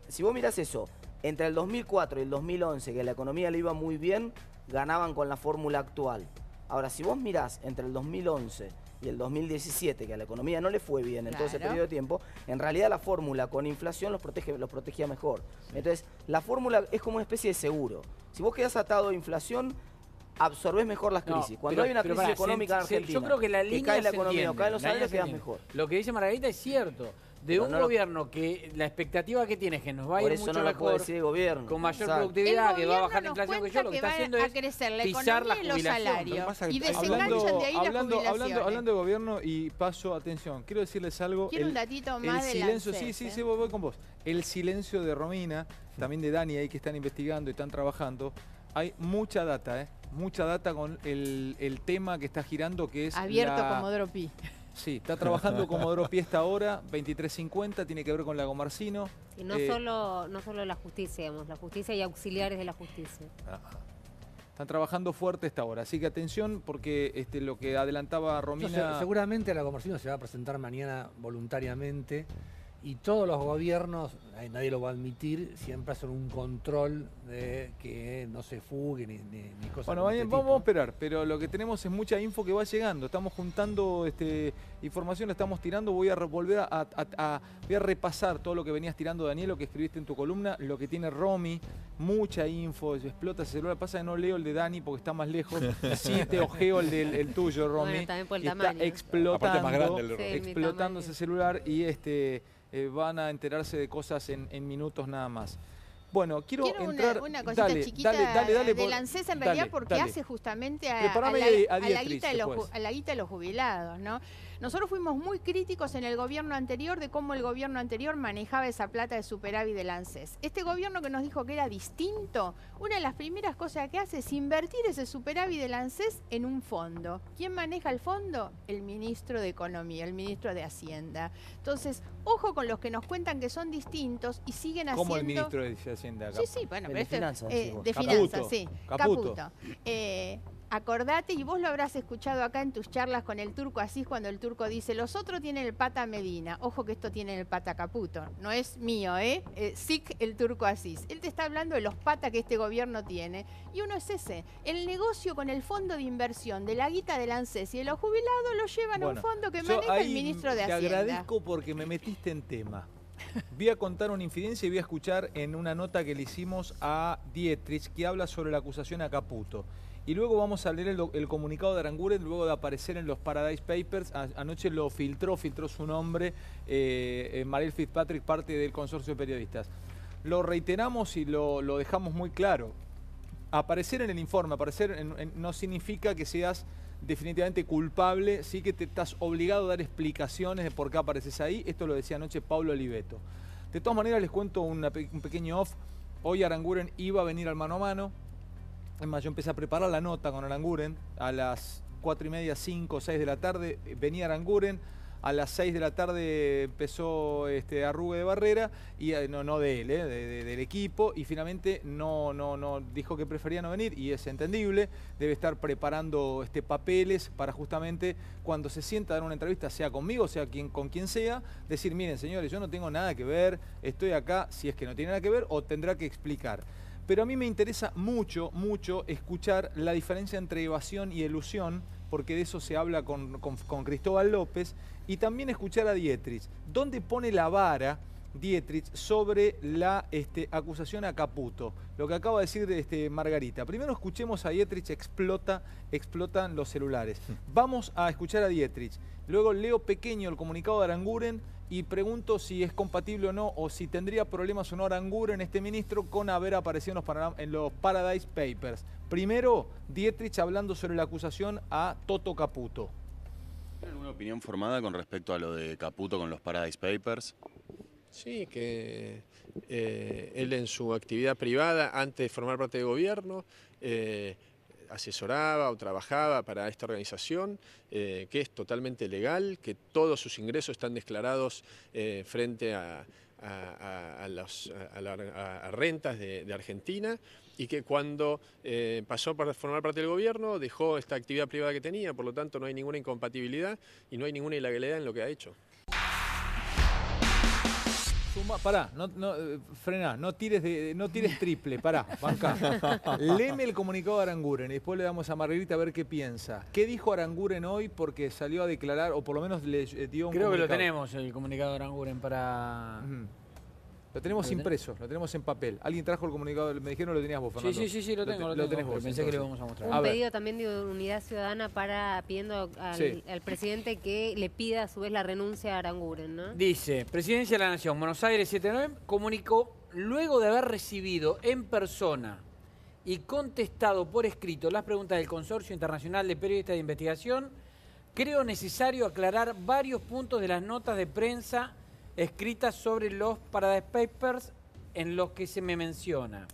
Si vos mirás eso, entre el 2004 y el 2011, que la economía le iba muy bien, ganaban con la fórmula actual. Ahora, si vos mirás entre el 2011 y el 2017, que a la economía no le fue bien en todo ese Claro. periodo de tiempo, en realidad la fórmula con inflación los protegía mejor. Entonces, la fórmula es como una especie de seguro. Si vos quedás atado a inflación, absorbés mejor las crisis. No, Cuando hay una crisis económica en Argentina, yo creo que la línea cae la se economía, entiende, caen los la línea salarios, se quedás entiende. mejor. Lo que dice Margarita es cierto. De Pero un no lo- gobierno que la expectativa que tiene es que nos va a Por ir eso mucho no lo puede mejor, decir el gobierno. con mayor Exacto. productividad, El que va a bajar la gobierno nos inflación, que yo cuenta lo que que está va haciendo a es crecer la pisar la economía y los jubilación. salarios. pasa que Y estamos desenganchan de ahí las jubilaciones. hablando de gobierno y paso, atención, quiero decirles algo. Quiero un datito más el del silencio, ANSES, sí, voy con vos. El silencio de Romina, también de Dani ahí que están investigando y están trabajando. Hay mucha data con el tema que está girando, que es Abierto como Dropi. Sí, está trabajando como Dropi esta hora, 23:50, tiene que ver con Lago Marcino. Y no solo la justicia, digamos, la justicia y auxiliares de la justicia. Están trabajando fuerte esta hora, así que atención porque lo que adelantaba Romina... Seguramente la Comercio se va a presentar mañana voluntariamente y todos los gobiernos, nadie lo va a admitir, siempre hacen un control de que no se fugue ni cosas Bueno, de este vamos a tipo. esperar, pero lo que tenemos es mucha info que va llegando. Estamos juntando información, la estamos tirando. Voy a volver voy a repasar todo lo que venías tirando, Daniel, lo que escribiste en tu columna, lo que tiene Romy, mucha info, explota ese celular. Pasa que no leo el de Dani porque está más lejos. Sí te ojeo el tuyo, Romy. Bueno, también por el Y está tamaño. explotando, Aparte es más grande el de Romy. Sí, mi explotando tamaño. ese celular y van a enterarse de cosas en minutos nada más. Bueno, quiero entrar... una cosita chiquita del ANSES en realidad porque hace justamente a la guita de los jubilados, ¿no? Nosotros fuimos muy críticos en el gobierno anterior de cómo el gobierno anterior manejaba esa plata de superávit del ANSES. Este gobierno que nos dijo que era distinto, una de las primeras cosas que hace es invertir ese superávit del ANSES en un fondo. ¿Quién maneja el fondo? El ministro de Economía, el ministro de Hacienda. Entonces, ojo con los que nos cuentan que son distintos y siguen haciendo... ¿Cómo el ministro de Hacienda? Sí, bueno, El pero de finanzas, decís vos. de Caputo. finanzas, sí. Caputo. Acordate, y vos lo habrás escuchado acá en tus charlas con el Turco Asís, cuando el Turco dice, los otros tienen el pata Medina. Ojo que esto tiene el pata Caputo. No es mío, SIC el Turco Asís. Él te está hablando de los patas que este gobierno tiene. Y uno es ese. El negocio con el fondo de inversión de la guita del ANSES y de los jubilados lo llevan a un fondo que maneja el ministro de Hacienda. Te agradezco porque me metiste en tema. Voy a contar una infidencia y voy a escuchar en una nota que le hicimos a Dietrich que habla sobre la acusación a Caputo. Y luego vamos a leer el comunicado de Aranguren luego de aparecer en los Paradise Papers. Anoche lo filtró su nombre, Mariel Fitzpatrick, parte del consorcio de periodistas. Lo reiteramos y lo dejamos muy claro. Aparecer en el informe, no significa que seas definitivamente culpable, sí que te estás obligado a dar explicaciones de por qué apareces ahí. Esto lo decía anoche Pablo Oliveto. De todas maneras les cuento un pequeño off. Hoy Aranguren iba a venir al mano a mano. Es más, yo empecé a preparar la nota con Aranguren a las 4:30, 5, 6 de la tarde. Venía Aranguren, a las 6 de la tarde empezó arrugue de Barrera, y no de él, del equipo, y finalmente no dijo que prefería no venir, y es entendible, debe estar preparando papeles para justamente cuando se sienta a dar una entrevista, sea conmigo, sea con quien sea, decir, miren señores, yo no tengo nada que ver, estoy acá, si es que no tiene nada que ver, o tendrá que explicar. Pero a mí me interesa mucho escuchar la diferencia entre evasión y elusión, porque de eso se habla con Cristóbal López, y también escuchar a Dietrich. ¿Dónde pone la vara Dietrich sobre la acusación a Caputo? Lo que acaba de decir Margarita. Primero escuchemos a Dietrich, explotan los celulares. Vamos a escuchar a Dietrich. Luego leo pequeño el comunicado de Aranguren y pregunto si es compatible o no, o si tendría problemas o no Aranguren, ministro, con haber aparecido en los Paradise Papers. Primero, Dietrich hablando sobre la acusación a Toto Caputo. ¿Tienen alguna opinión formada con respecto a lo de Caputo con los Paradise Papers? Sí, que él en su actividad privada, antes de formar parte del gobierno, asesoraba o trabajaba para esta organización, que es totalmente legal, que todos sus ingresos están declarados frente a rentas de Argentina, y que cuando pasó para formar parte del gobierno dejó esta actividad privada que tenía, por lo tanto no hay ninguna incompatibilidad y no hay ninguna ilegalidad en lo que ha hecho. Pará, frená, no tires triple, pará, banca. Léeme el comunicado de Aranguren y después le damos a Margarita a ver qué piensa. ¿Qué dijo Aranguren hoy? Porque salió a declarar, o por lo menos le dio un Creo comunicado. que lo tenemos, el comunicado de Aranguren, para... Lo tenemos impreso, lo tenemos en papel. Alguien trajo el comunicado, me dijeron lo tenías vos, Fernando. Sí, lo tengo. Lo tenés vos. Pensé que le íbamos a mostrar. Un pedido también de Unidad Ciudadana pidiendo al presidente que le pida a su vez la renuncia a Aranguren, ¿no? Dice, Presidencia de la Nación, Buenos Aires 7-9, comunicó, luego de haber recibido en persona y contestado por escrito las preguntas del Consorcio Internacional de Periodistas de Investigación, creo necesario aclarar varios puntos de las notas de prensa escritas sobre los Paradise Papers en los que se me menciona.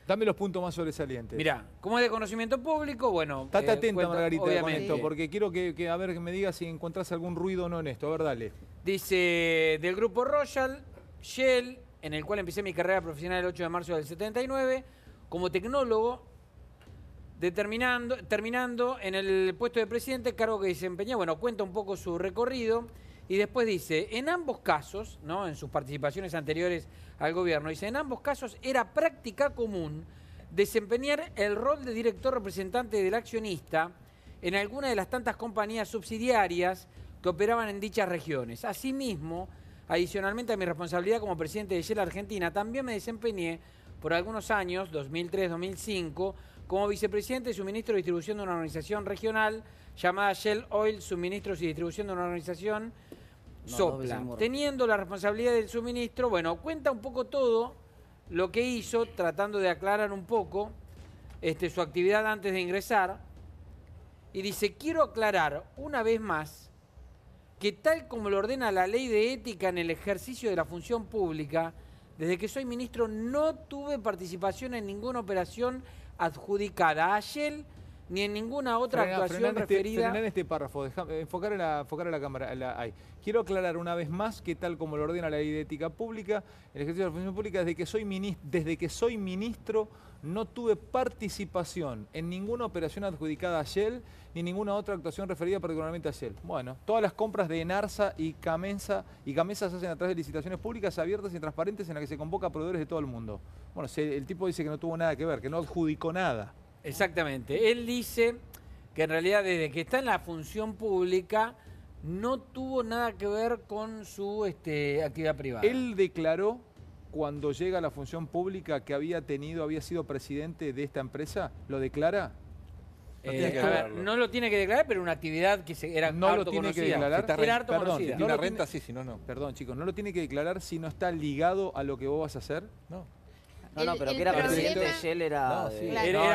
Dame los puntos más sobresalientes. Mirá, como es de conocimiento público, bueno... Estate atenta, Margarita, obviamente. con esto, porque quiero que a ver, que me digas si encontrás algún ruido o no en esto. A ver, dale. Dice, del grupo Royal, Shell, en el cual empecé mi carrera profesional el 8 de marzo del 79, como tecnólogo, terminando en el puesto de presidente, cargo que desempeñé. Bueno, cuenta un poco su recorrido y después dice, en ambos casos, ¿no?, en sus participaciones anteriores al gobierno, dice, en ambos casos era práctica común desempeñar el rol de director representante del accionista en alguna de las tantas compañías subsidiarias que operaban en dichas regiones. Asimismo, adicionalmente a mi responsabilidad como presidente de Shell Argentina, también me desempeñé por algunos años, 2003-2005, como vicepresidente y suministro de distribución de una organización regional llamada Shell Oil Suministros y Distribución de una organización Sopla. Teniendo la responsabilidad del suministro, bueno, cuenta un poco todo lo que hizo, tratando de aclarar un poco su actividad antes de ingresar. Y dice, quiero aclarar una vez más que tal como lo ordena la ley de ética en el ejercicio de la función pública, desde que soy ministro no tuve participación en ninguna operación adjudicada a Shell ni en ninguna otra actuación referida... Frenar este párrafo, enfocar a la cámara. Ahí. Quiero aclarar una vez más que tal como lo ordena la ley de ética pública, el ejercicio de la función pública, desde que soy ministro no tuve participación en ninguna operación adjudicada a Shell ni ninguna otra actuación referida particularmente a Shell. Bueno, todas las compras de Enarsa y Gamesa se hacen a través de licitaciones públicas abiertas y transparentes en las que se convoca a proveedores de todo el mundo. Bueno, el tipo dice que no tuvo nada que ver, que no adjudicó nada. Exactamente. Él dice que en realidad desde que está en la función pública no tuvo nada que ver con su actividad privada. Él declaró cuando llega a la función pública que había sido presidente de esta empresa. ¿Lo declara? No lo tiene que declarar, pero una actividad que era no harto lo tiene conocida. que declarar. Era harto conocida. Tiene una renta, sí, si no, no. Perdón, chicos, ¿no lo tiene que declarar si no está ligado a lo que vos vas a hacer? No, pero que era presidente de Shell era...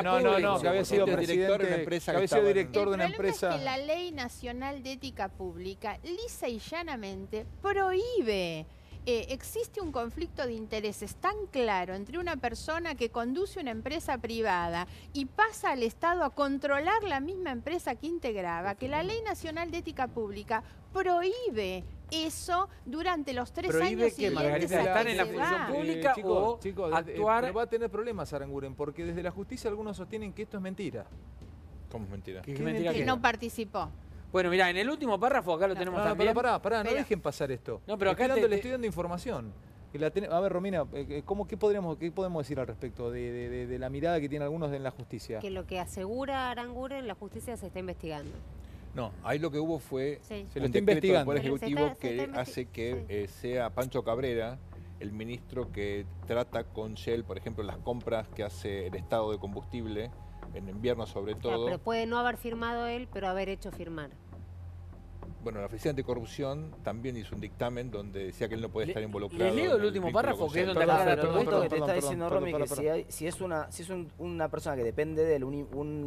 No, que había sido director de una empresa. Que había sido director de una empresa. El problema empresa. es que la Ley Nacional de Ética Pública, lisa y llanamente, prohíbe. Existe un conflicto de intereses tan claro entre una persona que conduce una empresa privada y pasa al Estado a controlar la misma empresa que integraba, que la Ley Nacional de Ética Pública prohíbe eso durante los 3 años que Margarita estar en la función pública o actuar... Pero va a tener problemas Aranguren, porque desde la justicia algunos sostienen que esto es mentira. ¿Cómo es mentira? ¿Qué mentira que no participó. Bueno, mirá, en el último párrafo acá lo tenemos también. Pará, no dejen pasar esto. No, pero acá le estoy dando información. A ver, Romina, ¿qué podemos decir al respecto de la mirada que tienen algunos en la justicia? Que lo que asegura Aranguren, la justicia se está investigando. No, ahí lo que hubo fue Se un lo está decreto del investigando. Poder Pero se Ejecutivo está que hace que sea Pancho Cabrera el ministro que trata con Shell, por ejemplo, las compras que hace el Estado de combustible, en invierno sobre Claro, todo. pero puede no haber firmado él, pero haber hecho firmar. Bueno, la Oficina Anticorrupción también hizo un dictamen donde decía que él no puede estar involucrado. ¿Le leo el en último vínculo párrafo, con que es Shell. donde Pero aclara el todo punto esto? que te está diciendo perdón, Romy, que si es una persona que depende de él,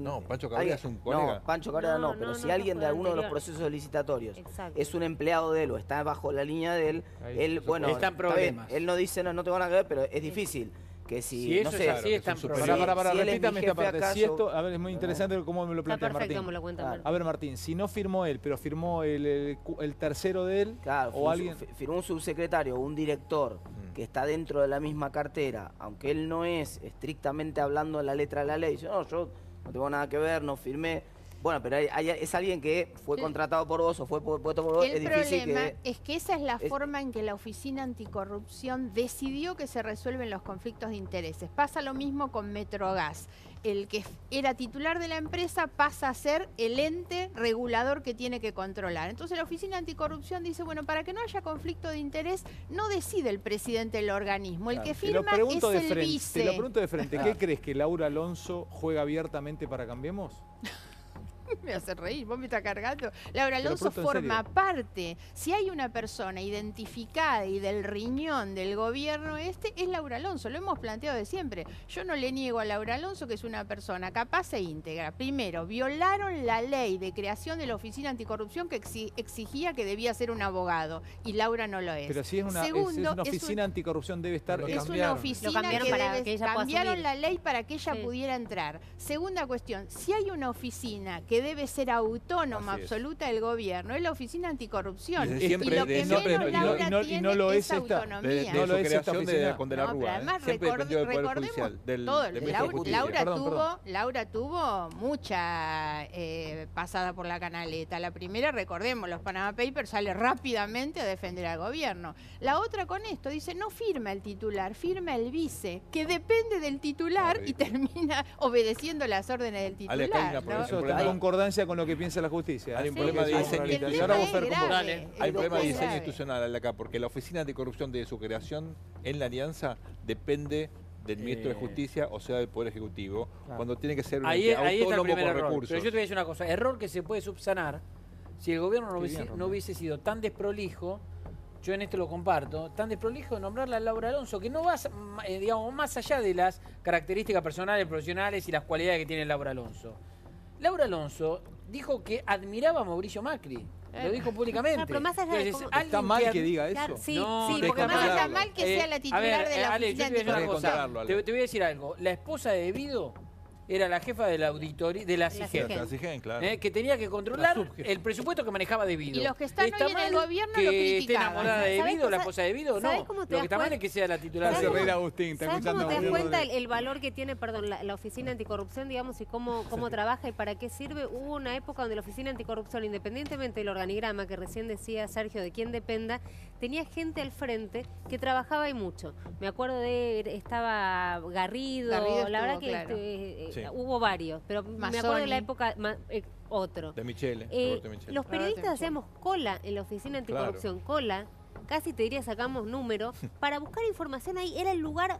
No, Pancho Cabrera es un colega. No, Pancho Cabrera no, pero si alguien de alguno de los anterior. procesos licitatorios Exacto. es un empleado de él o está bajo la línea de él, él, bueno, Está en bien, problemas. él no dice no tengo nada que ver, pero es difícil que si eso no es sé, así, está en si- problemas. Pará, si él es repítame mi esta jefe parte. acá, Si esto, a ver, es muy interesante cómo me lo Está plantea perfecto Martín. como lo cuenta Claro. Martín. A ver, Martín, si no firmó él, pero firmó el tercero de él, claro, o alguien... firmó un subsecretario o un director que está dentro de la misma cartera, aunque él no es estrictamente hablando en la letra de la ley, dice, no, yo no tengo nada que ver, no firmé. Bueno, pero es alguien que fue contratado por vos o fue puesto por vos. El es difícil problema que... es que esa es la forma en que la Oficina Anticorrupción decidió que se resuelven los conflictos de intereses. Pasa lo mismo con Metrogas. El que era titular de la empresa pasa a ser el ente regulador que tiene que controlar. Entonces la Oficina Anticorrupción dice, bueno, para que no haya conflicto de interés, no decide el presidente del organismo. El que firma es el vice. Te lo pregunto de frente. ¿Qué crees, que Laura Alonso juega abiertamente para Cambiemos? Me hace reír, vos me estás cargando. Laura Alonso forma parte. Si hay una persona identificada y del riñón del gobierno es Laura Alonso. Lo hemos planteado de siempre. Yo no le niego a Laura Alonso que es una persona capaz e íntegra. Primero, violaron la ley de creación de la Oficina Anticorrupción que exigía que debía ser un abogado. Y Laura no lo es. Pero si es una, Segundo, es una oficina anticorrupción, debe estar... Es una oficina que cambiaron subir. la ley para que ella pudiera entrar. Segunda cuestión, si hay una oficina que debe ser autónoma absoluta del gobierno, es la Oficina Anticorrupción. Y lo que menos Laura tiene no lo es es esta. autonomía. No lo es esta creación oficina. con de la No, Rúa. pero además Siempre dependió del Poder recordemos Judicial, del todo. Ministerio de Justicia. Laura tuvo mucha pasada por la canaleta. La primera, recordemos, los Panama Papers, sale rápidamente a defender al gobierno. La otra con esto dice, no firma el titular, firma el vice, que depende del titular y termina obedeciendo las órdenes del titular. Ale, acá hay una ¿no? Eso está en concordancia con lo que piensa la justicia. Hay un problema de diseño institucional. Ahora vos, Fer, ¿cómo? Hay un problema de diseño institucional acá, porque la Oficina Anticorrupción de su creación en la Alianza depende del Ministro de Justicia, o sea, del Poder Ejecutivo, cuando tiene que ser un ente autónomo con recursos. Pero yo te voy a decir una cosa, error que se puede subsanar si el gobierno no hubiese sido tan desprolijo, yo en esto lo comparto, tan desprolijo de nombrarla a Laura Alonso, que no va, digamos, más allá de las características personales, profesionales y las cualidades que tiene Laura Alonso. Laura Alonso dijo que admiraba a Mauricio Macri. Lo dijo públicamente. Pero más allá de Entonces, ¿Está mal que diga eso? Sí, No, sí, Porque porque más más está mal que sea la titular de la Ale, Oficina yo te voy a decir una cosa. Anticorrupción. Te voy a decir algo. La esposa de Vido era la jefa de la auditoría de la CIGEN, La CIGEN, claro. que tenía que controlar el presupuesto que manejaba De Vido. Y los que están hoy en el gobierno que lo esté criticaban. enamorada de ¿Sabés Vido, la cómo- esposa de Vido, sabés no. cómo te Lo das que está mal cuenta? es que sea la titular. Hace reír a Agustín, está ¿Sabes cómo escuchando te das a Agustín. cuenta el valor que tiene, la Oficina Anticorrupción, digamos, y cómo trabaja y para qué sirve? Hubo una época donde la Oficina Anticorrupción, independientemente del organigrama que recién decía Sergio, de quién dependa, tenía gente al frente que trabajaba y mucho. Me acuerdo estaba Garrido, la verdad que claro. hubo varios, pero me acuerdo de la época, otro. De Michele, Roberto Michele. Los periodistas hacíamos cola en la Oficina Anticorrupción, cola, casi te diría sacamos números, para buscar información ahí. Era el lugar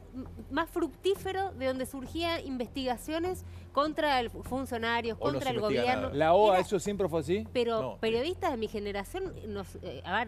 más fructífero de donde surgían investigaciones contra funcionarios, O no contra se el investiga gobierno. nada. ¿La OA Era- eso siempre fue así? Pero No. periodistas de mi generación,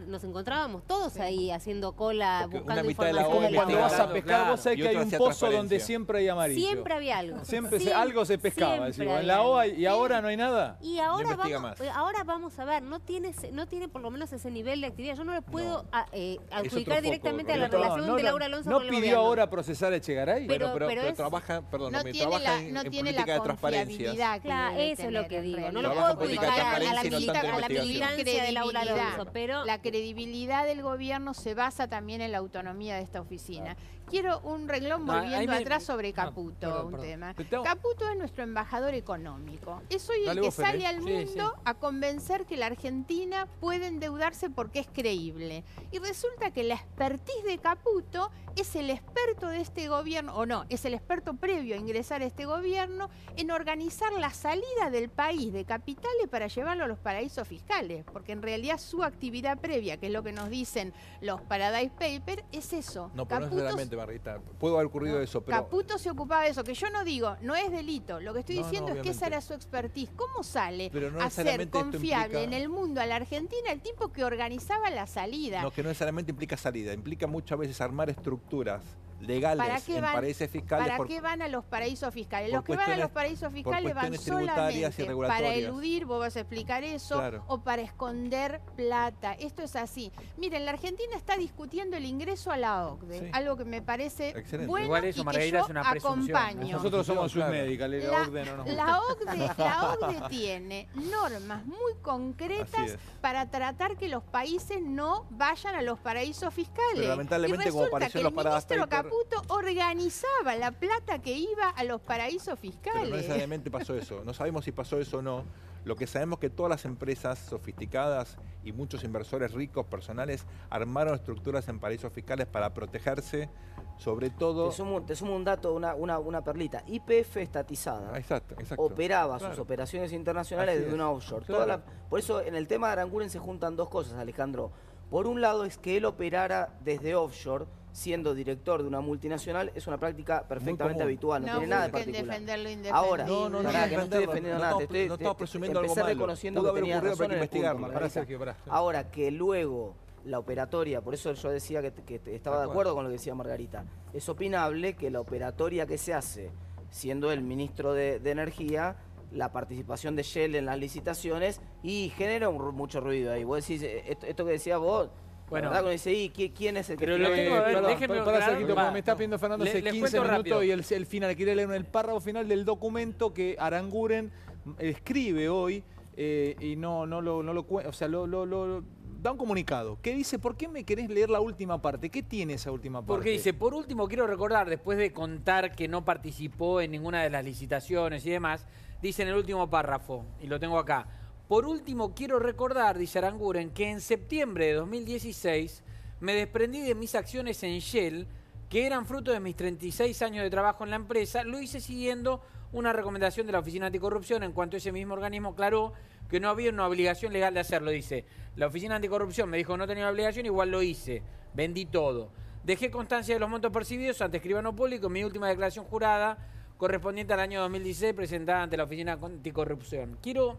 nos encontrábamos todos ahí haciendo cola, Porque buscando una mitad de la información. Como OA cuando vas a investigando, pescar, claro. vos sabés Y que hay otra un hacía pozo donde transparencia. siempre hay amarillo. Siempre había algo. Siempre algo se pescaba. siempre Decimos. En había la OA algo. y ahora no hay nada. Y ahora investiga vamos, más. ahora vamos a ver, no tiene por lo menos ese nivel de actividad. Yo no le puedo adjudicar foco, directamente a la Roberto. relación de Laura Alonso ¿No con el pidió gobierno. ahora procesar a Echegaray? Pero Pero es- trabaja, perdón, No tiene trabaja en tiene política la de transparencias. confiabilidad que Claro, debe eso es lo tener que en digo. No realidad. lo Trabaja puedo en política de adjudicar a la transparencia y no militancia, tanta a la investigación. militancia de Laura Alonso, pero La credibilidad del gobierno se basa también en la autonomía de esta oficina. Quiero un renglón No, ahí volviendo me- atrás sobre Caputo, perdón. un tema. Pero Caputo es nuestro embajador económico. Es hoy el Dale que vos, Fede. sale al Sí, mundo a convencer que la Argentina puede endeudarse porque es creíble. Y resulta que la expertise de Caputo es el experto de este gobierno, o no, es el experto previo a ingresar a este gobierno en organizar la salida del país de capitales para llevarlo a los paraísos fiscales, porque en realidad su actividad previa, que es lo que nos dicen los Paradise Papers, es eso. No, pero no Caputo necesariamente, Margarita. Pudo haber ocurrido eso, pero... Caputo se ocupaba de eso, que yo no digo, no es delito. Lo que estoy No, diciendo no, es que esa obviamente. era su expertise. ¿Cómo sale Pero no a ser necesariamente esto confiable implica- en el mundo a la Argentina el tipo que organizaba la salida? No, que no necesariamente implica salida, implica muchas veces armar estructuras legales ¿Para qué en van- paraísos fiscales. ¿Para por- qué van a los paraísos fiscales? por Los que van a cuestiones- los paraísos fiscales van cuestiones tributarias y solamente para regulatorias. eludir, vos vas a explicar eso, Claro. o para esconder plata. Esto es así. Miren, la Argentina está discutiendo el ingreso a la OCDE, Sí. algo que me parece Excelente. bueno Igual eso, y que Margarita, yo es una presunción. acompaño. Nosotros somos Claro. submédicas, la OCDE no nos gusta. La OCDE tiene normas muy Así concretas es. para tratar que los países no vayan a los paraísos fiscales. Pero lamentablemente, y como resulta apareció que en los el Paradise ministro Papers- Caputo organizaba la plata que iba a los paraísos Pero no fiscales. necesariamente pasó eso. No sabemos si pasó eso o no. Lo que sabemos que todas las empresas sofisticadas y muchos inversores ricos, personales, armaron estructuras en paraísos fiscales para protegerse, sobre todo... Te sumo un dato, una perlita. YPF estatizada. Exacto. Operaba sus operaciones internacionales Así desde es. una offshore. Claro. Por eso en el tema de Aranguren se juntan dos cosas, Alejandro. Por un lado es que él operara desde offshore, siendo director de una multinacional, es una práctica perfectamente habitual, no tiene nada de particular. Defender lo indefendible. Ahora, No, pará, que no estoy defendiendo nada, no estamos presumiendo algo empecé malo. reconociendo Pudo que haber tenía ocurrido, razón pero hay que en el punto, investigarlo. Margarita. Sergio, pará. Ahora que luego la operatoria, por eso yo decía que estaba de acuerdo con lo que decía Margarita, es opinable que la operatoria que se hace, siendo el ministro de Energía, la participación de Shell en las licitaciones, y genera mucho ruido ahí. Vos decís, esto que decías vos, Bueno. la verdad que uno dice, ¿y quién es el que Pero lo tengo a ver, Perdón, déjenme para aclarar- Sergito, va, porque me está no. pidiendo Fernando hace Les 15 cuento minutos rápido. y el final, quiere leer el párrafo final del documento que Aranguren escribe hoy y no lo cuenta, o sea, da un comunicado. ¿Qué dice? ¿Por qué me querés leer la última parte? ¿Qué tiene esa última parte? Porque dice, por último quiero recordar, después de contar que no participó en ninguna de las licitaciones y demás, dice en el último párrafo, y lo tengo acá, por último quiero recordar, dice Aranguren, que en septiembre de 2016 me desprendí de mis acciones en Shell, que eran fruto de mis 36 años de trabajo en la empresa. Lo hice siguiendo una recomendación de la Oficina Anticorrupción, en cuanto ese mismo organismo aclaró que no había una obligación legal de hacerlo. Dice, la Oficina Anticorrupción me dijo no tenía obligación, igual lo hice, vendí todo. Dejé constancia de los montos percibidos ante escribano público en mi última declaración jurada, correspondiente al año 2016, presentada ante la Oficina Anticorrupción. Quiero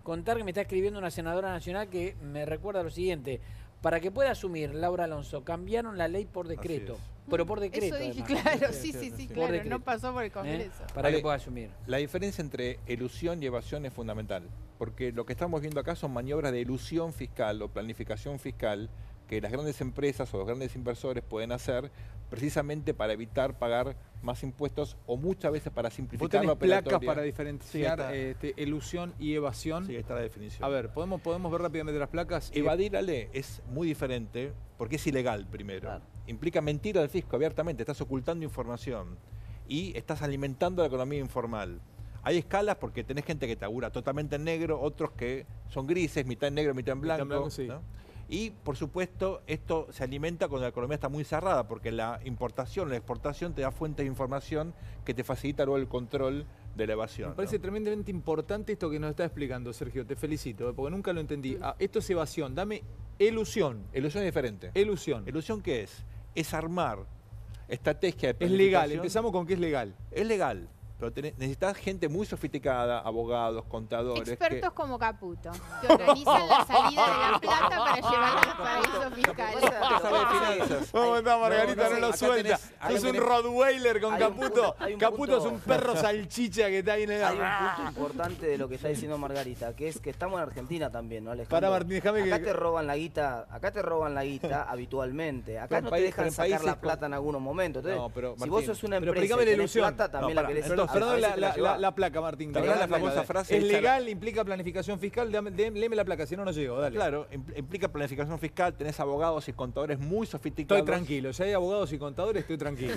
contar que me está escribiendo una senadora nacional que me recuerda lo siguiente. Para que pueda asumir, Laura Alonso, cambiaron la ley por decreto. Pero por decreto. Eso dije, además. claro, sí, Por claro, decreto. no pasó por el Congreso. Para que Vale. pueda asumir. La diferencia entre elusión y evasión es fundamental, porque lo que estamos viendo acá son maniobras de elusión fiscal o planificación fiscal que las grandes empresas o los grandes inversores pueden hacer precisamente para evitar pagar más impuestos o muchas veces para Vos simplificar tenés la operatoria. placas para diferenciar Sí, elusión y evasión. Sí, está la definición. A ver, ¿podemos ver rápidamente las placas? Evadir la ley es muy diferente porque es ilegal primero. Claro. Implica mentir al fisco abiertamente, estás ocultando información y estás alimentando la economía informal. Hay escalas porque tenés gente que te labura totalmente en negro, otros que son grises, mitad en negro, mitad en blanco. Mitad en blanco, sí. ¿no? Y por supuesto esto se alimenta cuando la economía está muy cerrada porque la importación, la exportación te da fuentes de información que te facilita luego el control de la evasión. Me parece ¿no? tremendamente importante esto que nos está explicando, Sergio. Te felicito, porque nunca lo entendí. Esto es evasión. Dame elusión. Ilusión es diferente. Elusión. ¿Ilusión qué es? Es armar estrategia de Es legal. planificación. Empezamos con que es legal. Es legal, pero necesitas gente muy sofisticada, abogados, contadores. Expertos como Caputo, que organizan la salida de la plata para llevarla a los paraísos fiscales. sabe de finanzas. ¿Cómo está Margarita? No, lo acá suelta. acá Es un tenés- Rottweiler con hay un Caputo. punto- hay un Caputo es punto- un perro salchicha que está ahí en el... Hay un punto importante de lo que está diciendo Margarita, que es que estamos en Argentina también, ¿no, Alejandro? Pará, Martín, déjame que- acá te roban la guita habitualmente. Acá Pero en no te país- dejan pero en sacar países la con- plata en algunos momentos. Entonces, No, pero, si Martín, vos sos una pero empresa explícame y la tenés ilusión. plata, también No, la pará, querés. entonces, a Perdón veces te la llevás. placa, Martín. ¿Te acordás la Perdón, famosa frase Es hecha la- legal, implica planificación fiscal. Léeme la placa, si no, no llego. Dale. Claro, implica planificación fiscal, tenés abogados y contadores muy sofisticados. Estoy tranquilo. Si hay abogados y contadores, estoy tranquilo.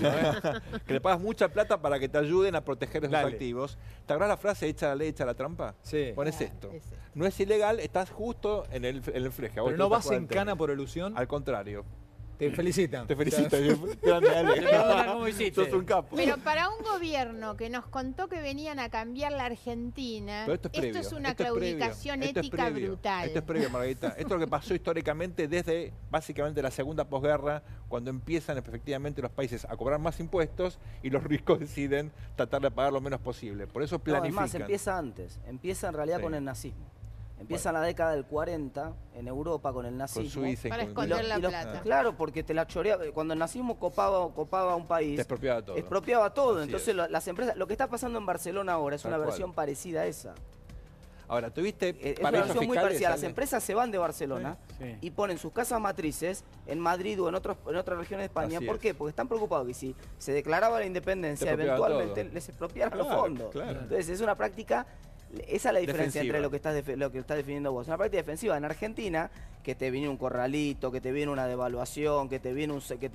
Que le pagas mucha plata para que te ayuden a proteger esos Dale. activos. ¿Te acuerdas la frase hecha la ley, hecha la trampa? Sí. Bueno, es esto. es esto. No es ilegal, estás justo en el fleje. Pero no vas en cana por ilusión. Al contrario. Te felicitan. Te felicito. Grande, Ale. Te preguntan cómo hiciste. Sos un capo. Pero para un gobierno que nos contó que venían a cambiar la Argentina, Pero esto es previo. es una esto es previo, claudicación esto es ética previo, brutal. Esto es previo, Margarita. Esto es lo que pasó históricamente desde básicamente la segunda posguerra, cuando empiezan efectivamente los países a cobrar más impuestos y los ricos deciden tratar de pagar lo menos posible. Por eso No, es planifican. más, empieza antes. Empieza en realidad Sí. con el nazismo. Empieza en la década del 40 en Europa con el Con nazismo. Suiza y Para con- esconder la plata. Claro, porque te la choreaba. Cuando el nazismo copaba un país, Te expropiaba todo. expropiaba todo. Así Entonces es. las empresas, lo que está pasando en Barcelona ahora es Tal una cual. versión parecida a esa. Ahora, tuviste Es una paraísos versión muy fiscales, parecida. Las Ale? empresas se van de Barcelona Sí. y ponen sus casas matrices en Madrid o en otras regiones de España. Así ¿Por es. qué? Porque están preocupados que si se declaraba la independencia, Te expropiaba eventualmente todo. les expropiaran los Claro, fondos. claro. Entonces es una práctica Esa es la diferencia Defensiva. entre lo que estás definiendo vos. Una práctica defensiva en Argentina, que te viene un corralito, que te viene una devaluación, que te viene un saque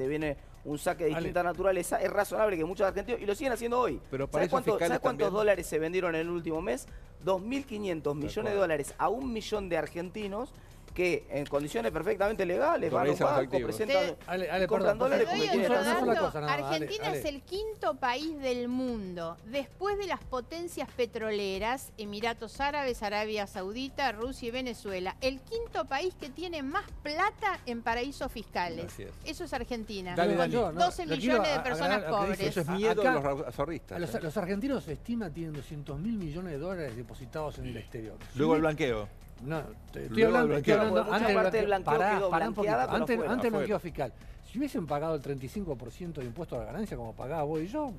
de distinta naturaleza, es razonable que muchos argentinos, y lo siguen haciendo hoy. Pero para ¿Sabes esos fiscales cuántos también- dólares se vendieron en el último mes? 2.500 millones de dólares a 1 millón de argentinos que en condiciones perfectamente legales van a un Organizan los banco, activos. presentan, Ale, compran perdón, dólares Te doy porque otro quieren hacer. una dato. cosa nada más, Argentina Ale. es el quinto país del mundo, después de las potencias petroleras, Emiratos Árabes, Arabia Saudita, Rusia y Venezuela. El quinto país que tiene más plata en paraísos fiscales. Así es. Eso es Argentina. Dale, Con Dani. 12 Lo quiero millones de agregar personas lo que dice, pobres. Eso es miedo Acá- a los azorristas. Los argentinos se estima tienen 200.000 millones de dólares depositados en el exterior. Luego el blanqueo. No, estoy Luego hablando, el estoy blanqueo. hablando Mucha antes parte del blanqueo quedó pará un poquito. blanqueada, pero Antes afuera, del blanqueo fiscal. Si hubiesen pagado el 35% de impuesto a la ganancia como pagaba vos y yo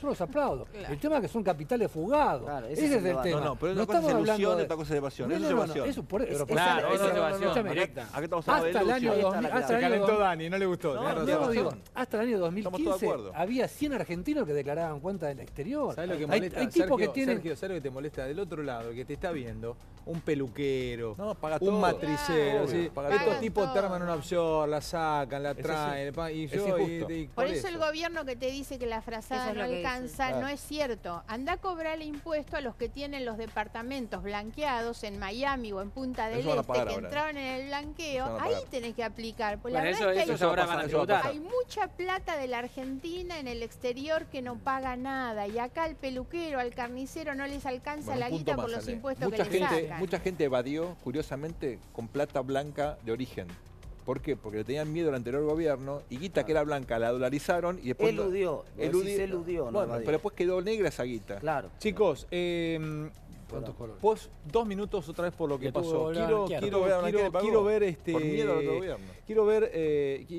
los aplaudo. Claro. El tema es que son capitales fugados. Claro, ese es el debate. tema. No, pero una cosa es ilusión y otra cosa es evasión. Eso es evasión. Eso por pero Claro, por- eso es evasión escúchame, directa. Acá estamos hablando Hasta el de año ilusión. 2000, hasta Se el año calentó 2000. Dani, no le gustó. No, tenés no, razón. No, digo, razón. hasta el año Estamos todos de 2015 acuerdo. había 100 argentinos que declaraban cuenta del exterior. ¿Sabes lo que Hay molesta? tipos que Sergio, tienen... Sergio, ¿sabes lo que te molesta? Del otro lado, el que te está viendo, un peluquero, No, paga un todo. matricero. Claro, ¿sí? paga Estos todo. tipos te arman una opción, la sacan, la Es traen, y es yo... injusto. Por eso el gobierno que te dice que la frazada Eso es no lo que dicen. alcanza, Claro. no es cierto. Anda a cobrarle impuesto a los que tienen los departamentos blanqueados en Miami o en Punta del Eso van a Este, pagar que ahora. entraron en el blanqueo. Eso van a Ahí pagar. tenés que aplicar. Pues Bueno, la eso verdad es que ahora va a van a pasar, eso va a tributar. pasar. hay mucha plata de la Argentina en el exterior que no paga nada. Y acá al peluquero, al carnicero no les alcanza Bueno, la un punto guita por más, los Ale. impuestos que les sacan. Mucha gente evadió, curiosamente, con plata blanca de origen. ¿Por qué? Porque le tenían miedo al anterior gobierno y guita que era blanca la dolarizaron y después... Eludió, eludió, no Bueno, evadió. pero después quedó negra esa guita. Claro. Chicos, ¿Cuántos colores? vos 2 minutos otra vez por lo que Le tuvo pasó. la Quiero blanqueada. quiero ver Por miedo al otro gobierno. quiero ver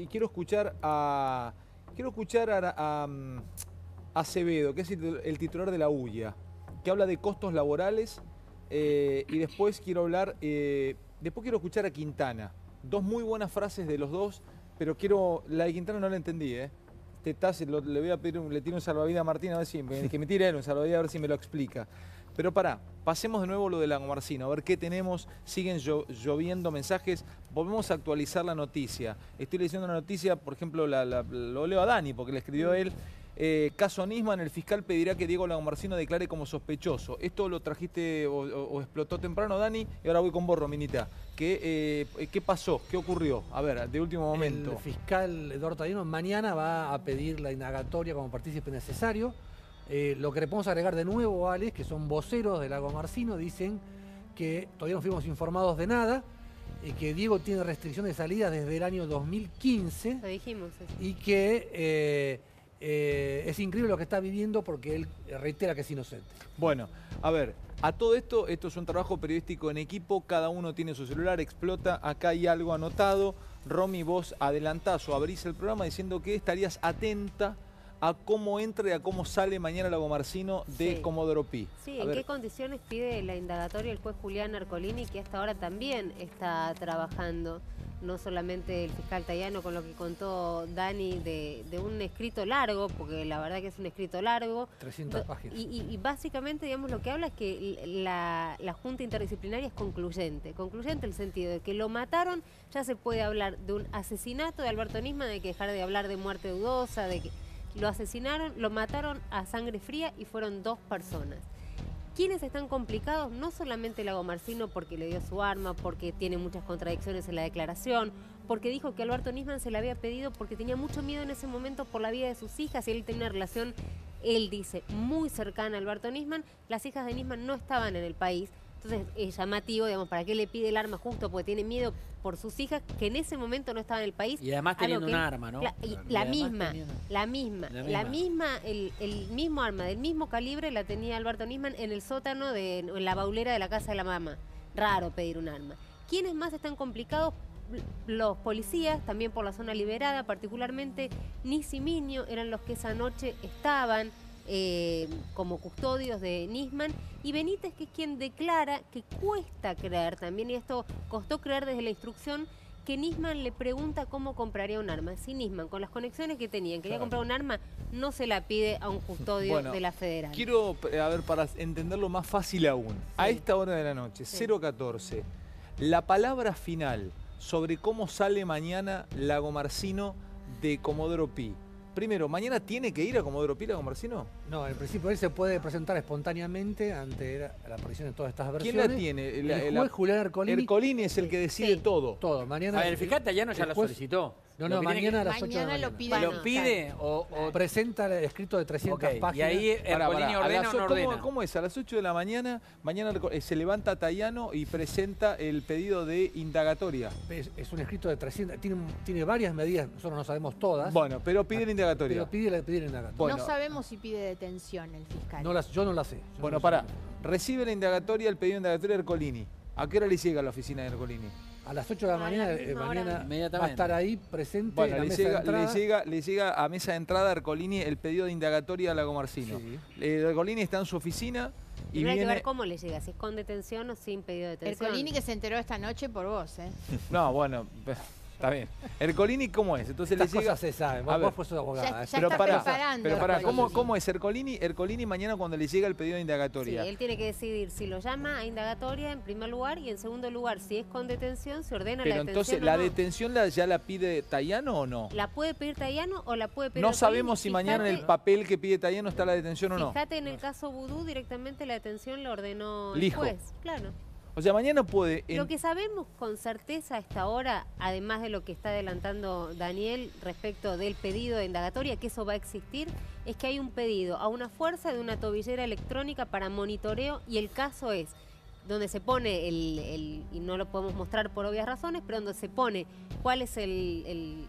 quiero escuchar a Acevedo, que es el titular de la UIA, que habla de costos laborales y después quiero escuchar a Quintana. Dos muy buenas frases de los dos, pero la de Quintana no la entendí, le voy a pedir le tiro un salvavidas a Martín a ver si que me tire él un salvavidas a ver si me lo explica. Pero pasemos de nuevo lo de Lagomarsino, a ver qué tenemos. Siguen lloviendo mensajes, volvemos a actualizar la noticia. Estoy leyendo una noticia, por ejemplo, lo leo a Dani, porque le escribió él. Caso Nisman, el fiscal pedirá que Diego Lagomarsino declare como sospechoso. Esto lo trajiste o explotó temprano, Dani, y ahora voy con vos, Rominita. ¿Qué pasó? ¿Qué ocurrió? A ver, de último momento. El fiscal Eduardo Tagliano mañana va a pedir la indagatoria como partícipe necesario. Lo que le podemos agregar de nuevo, Alex, que son voceros de Lagomarsino, dicen que todavía no fuimos informados de nada, que Diego tiene restricción de salida desde el año 2015 Lo dijimos eso. y que es increíble lo que está viviendo porque él reitera que es inocente. Bueno, a ver, a todo esto es un trabajo periodístico en equipo, cada uno tiene su celular, explota, acá hay algo anotado. Romy, vos adelantás o abrís el programa diciendo que estarías atenta a cómo entra y a cómo sale mañana Lagomarsino de Sí. Comodoro Pi. Sí, A ¿en ver, qué condiciones pide la indagatoria el juez Julián Arcolini, que hasta ahora también está trabajando? No solamente el fiscal Tagliano, con lo que contó Dani de un escrito largo, porque la verdad que es un escrito largo. 300 páginas. Y básicamente, digamos, lo que habla es que la Junta Interdisciplinaria es concluyente. Concluyente en el sentido de que lo mataron, ya se puede hablar de un asesinato de Alberto Nisman, hay que dejar de hablar de muerte dudosa, de que lo asesinaron, lo mataron a sangre fría y fueron 2 personas. ¿Quiénes están complicados? No solamente Lagomarsino porque le dio su arma, porque tiene muchas contradicciones en la declaración, porque dijo que Alberto Nisman se le había pedido porque tenía mucho miedo en ese momento por la vida de sus hijas y él tenía una relación, él dice, muy cercana a Alberto Nisman. Las hijas de Nisman no estaban en el país. Entonces es llamativo, digamos, ¿para qué le pide el arma justo? Porque tiene miedo por sus hijas que en ese momento no estaban en el país. Y además algo teniendo que un él- arma, ¿no? y Claro. la Y además misma, teniendo- el mismo arma del mismo calibre la tenía Alberto Nisman en el sótano, en la baulera de la casa de la mamá. Raro pedir un arma. ¿Quiénes más están complicados? Los policías, también por la zona liberada, particularmente Nis y Minio, eran los que esa noche estaban como custodios de Nisman, y Benítez, que es quien declara que cuesta creer también, y esto costó creer desde la instrucción, que Nisman le pregunta cómo compraría un arma. Si Nisman, con las conexiones que tenían, quería comprar un arma, no se la pide a un custodio de la Federal. Quiero, a ver, para entenderlo más fácil aún, a esta hora de la noche, 014, la palabra final sobre cómo sale mañana Lagomarsino de Comodoro Pi. Primero, ¿mañana tiene que ir a Comodoro Pi Lagomarsino? No, en principio él se puede presentar espontáneamente ante la aparición de todas estas versiones. ¿Quién la tiene? El juez Julián Ercolini. Ercolini es el que decide todo. Todo. Mañana. A ver, el fiscal Tayano ya lo solicitó. No, mañana a las 8 de la Mañana mañana. lo pide. ¿Lo pide o presenta el escrito de 300 Ok, páginas. y ahí Ercolini ordena o no ordena? ¿Cómo es? A las 8 de la mañana se levanta Tayano y presenta el pedido de indagatoria. Es un escrito de 300, tiene varias medidas, nosotros no sabemos todas. Bueno, pero pide la indagatoria. Pero pide la indagatoria. Bueno. No sabemos si pide detención el fiscal. Yo no la sé. Bueno, recibe la indagatoria, el pedido de indagatoria de Ercolini. ¿A qué hora le llega a la oficina de Ercolini? A las 8 de la mañana, va a estar ahí presente Bueno, en la le mesa de entrada. llega a mesa de entrada a Ercolini el pedido de indagatoria a Lagomarsino. Sí. Ercolini está en su oficina y Hay que viene... ver cómo le llega, si es con detención o sin pedido de detención. Ercolini que se enteró esta noche por vos, ¿eh? No, bueno, está bien. Ercolini, ¿cómo es? Entonces Estas le llega... cosas se saben, A ver. vos sos abogada. Ya está preparando. Pero pará, Ercolini. ¿cómo es Ercolini mañana cuando le llega el pedido de Sí, indagatoria? él tiene que decidir si lo llama a indagatoria en primer lugar y en segundo lugar, si es con detención, se ordena Pero la detención. entonces, ¿la detención ya la pide Tayano o no? ¿La puede pedir Tayano o la puede pedir No Ercolini? sabemos si mañana en el papel que pide Tayano está la detención o no. Fíjate, en el caso Vudú, directamente la detención la ordenó el Lijo. juez. Claro. O sea, mañana puede... Lo que sabemos con certeza a esta hora, además de lo que está adelantando Daniel respecto del pedido de indagatoria, que eso va a existir, es que hay un pedido a una fuerza de una tobillera electrónica para monitoreo y el caso es donde se pone y no lo podemos mostrar por obvias razones, pero donde se pone cuál es el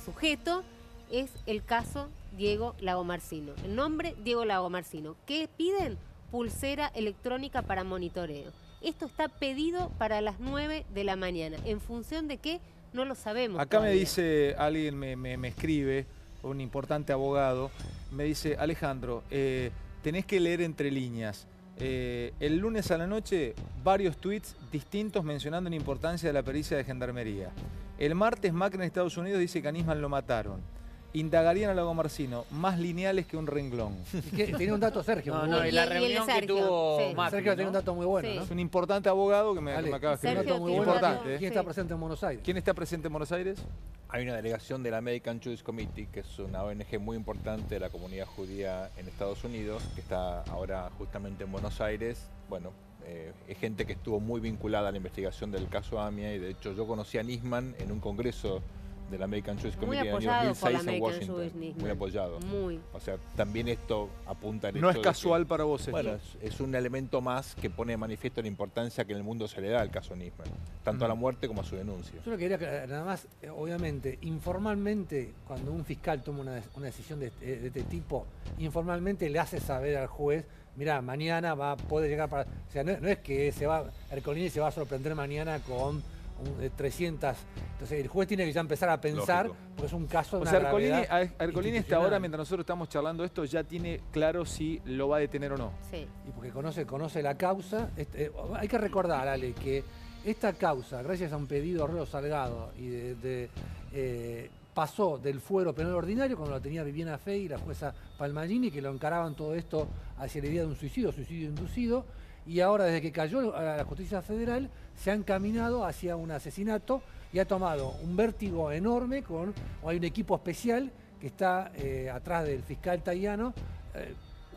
sujeto, es el caso Diego Lagomarsino. El nombre, Diego Lagomarsino. ¿Qué piden? Pulsera electrónica para monitoreo. Esto está pedido para las 9 de la mañana. ¿En función de qué? No lo sabemos. Acá todavía. me dice, alguien me escribe, un importante abogado, me dice, Alejandro, tenés que leer entre líneas. El lunes a la noche, varios tweets distintos mencionando la importancia de la pericia de gendarmería. El martes, Macri en Estados Unidos dice que a Nisman lo mataron. Indagarían a Lagomarsino, más lineales que un renglón. Tiene un dato Sergio. Y la reunión que tuvo Macri, Sergio tiene un dato muy bueno, Sí. ¿no? Es un importante abogado que me acaba de escribir. Sergio muy tiene bueno. un dato, Importante, ¿eh? ¿Quién está presente en Buenos Aires? ¿Quién está presente en Buenos Aires? Hay una delegación de la American Jewish Committee, que es una ONG muy importante de la comunidad judía en Estados Unidos, que está ahora justamente en Buenos Aires. Bueno, es gente que estuvo muy vinculada a la investigación del caso AMIA y de hecho yo conocí a Nisman en un congreso de la American Jewish Muy Committee en el apoyado año por la 2006 en American Washington. Jewish Nisman. Muy apoyado. Muy. O sea, también esto apunta al No hecho es de casual que, para vos esto. bueno, es un elemento más que pone de manifiesto la importancia que en el mundo se le da al caso Nisman, tanto a la muerte como a su denuncia. Yo lo quería aclarar, nada más, obviamente, informalmente, cuando un fiscal toma una decisión de este tipo, informalmente le hace saber al juez, mirá, mañana puede llegar para... O sea, no es que Ercolini se va a sorprender mañana con 300... Entonces el juez tiene que ya empezar a pensar, Lógico. porque es un caso de O una sea, gravedad Ercolini hasta ahora, mientras nosotros estamos charlando esto, ya tiene claro si lo va a detener o no. Sí. Y porque conoce la causa. Hay que recordar, Ale, que esta causa, gracias a un pedido de Arroyo Salgado, y pasó del fuero penal ordinario cuando lo tenía Viviana Fey y la jueza Palmagini, que lo encaraban todo esto hacia la idea de un suicidio inducido, y ahora desde que cayó a la justicia federal se ha encaminado hacia un asesinato y ha tomado un vértigo enorme hay un equipo especial que está atrás del fiscal Tayano,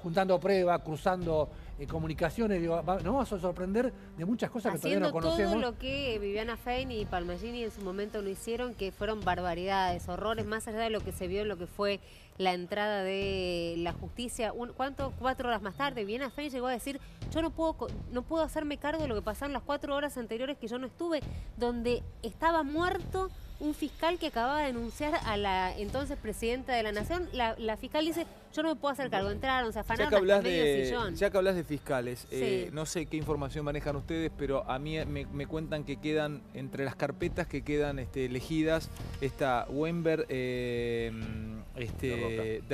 juntando pruebas, cruzando comunicaciones. Nos vamos a sorprender de muchas cosas que todavía no conocemos. Todo lo que Viviana Fein y Palmagini en su momento no hicieron, que fueron barbaridades, horrores, más allá de lo que se vio en lo que fue la entrada de la justicia. 4 horas más tarde, Viviana Fein llegó a decir, yo no puedo hacerme cargo de lo que pasaron las 4 horas anteriores que yo no estuve, donde estaba muerto un fiscal que acababa de denunciar a la entonces presidenta de la Nación. La fiscal dice, yo no me puedo hacer cargo. Entraron, se afanaron hasta medio sillón. Ya que hablas de fiscales, Sí. no sé qué información manejan ustedes, pero a mí me cuentan que quedan, entre las carpetas que quedan elegidas, está Weinberg, de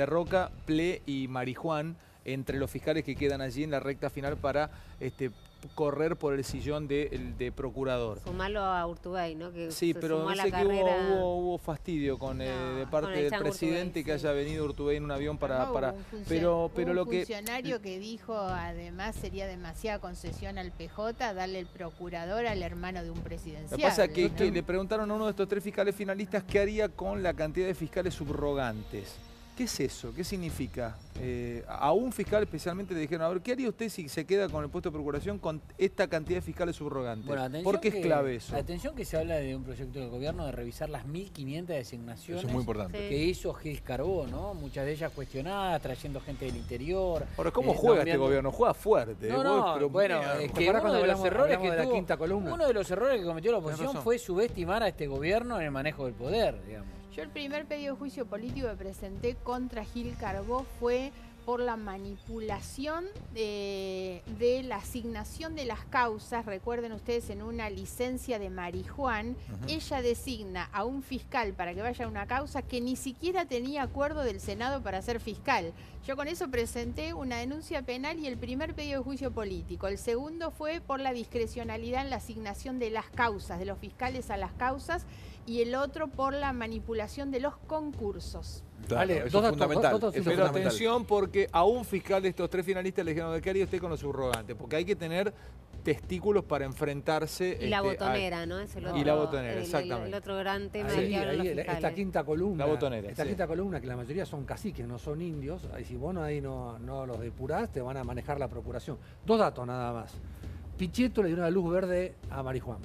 Roca, Ple y Marijuán, entre los fiscales que quedan allí en la recta final para correr por el sillón de procurador. Sumalo a Urtubey, ¿no? Que Sí, se pero sumó a la sé que carrera. hubo fastidio con, de parte con el del Chango presidente Urtubey, que sí. haya venido Urtubey en un avión para... No, para hubo un pero hubo lo un que... funcionario que dijo, además, sería demasiada concesión al PJ darle el procurador al hermano de un Lo presidencial. que pasa es que, ¿no? que le preguntaron a uno de estos 3 fiscales finalistas qué haría con la cantidad de fiscales subrogantes. ¿Qué es eso? ¿Qué significa? A un fiscal especialmente le dijeron, a ver, ¿qué haría usted si se queda con el puesto de procuración con esta cantidad de fiscales subrogantes? Bueno, atención ¿Por qué es que- clave eso? Atención que se habla de un proyecto del gobierno de revisar las 1.500 designaciones Eso es muy importante. Sí. que hizo Gil Carbó, ¿no? Muchas de ellas cuestionadas, trayendo gente del interior. Ahora, ¿cómo juega este nombrando- gobierno? Juega fuerte. No, vos, no, pero bueno, mierda. es ¿Te que acordás uno cuando de los hablamos errores que de la tuvo, quinta columna? uno de los errores que cometió la Tenés oposición razón. fue subestimar a este gobierno en el manejo del poder, digamos. Yo el primer pedido de juicio político que presenté contra Gil Carbó fue por la manipulación de la asignación de las causas. Recuerden ustedes, en una licencia de Marijuán, ella designa a un fiscal para que vaya a una causa que ni siquiera tenía acuerdo del Senado para ser fiscal. Yo con eso presenté una denuncia penal y el primer pedido de juicio político. El segundo fue por la discrecionalidad en la asignación de las causas, de los fiscales a las causas, y el otro por la manipulación de los concursos. Claro, Ale, eso dos es datos, fundamental. dos datos eso es Pero fundamental. atención, porque a un fiscal de estos 3 finalistas le dijeron, ¿qué haría usted con los subrogantes? Porque hay que tener testículos para enfrentarse... Y la a- botonera, ¿no? Es el Y otro, la botonera, el exactamente. otro gran tema Ahí, que hablan los ahí, esta fiscales. quinta columna, La botonera, esta sí. quinta columna, que la mayoría son caciques, no son indios, y si vos ahí no los depurás, te van a manejar la procuración. 2 datos nada más. Pichetto le dio una luz verde a Marijuán.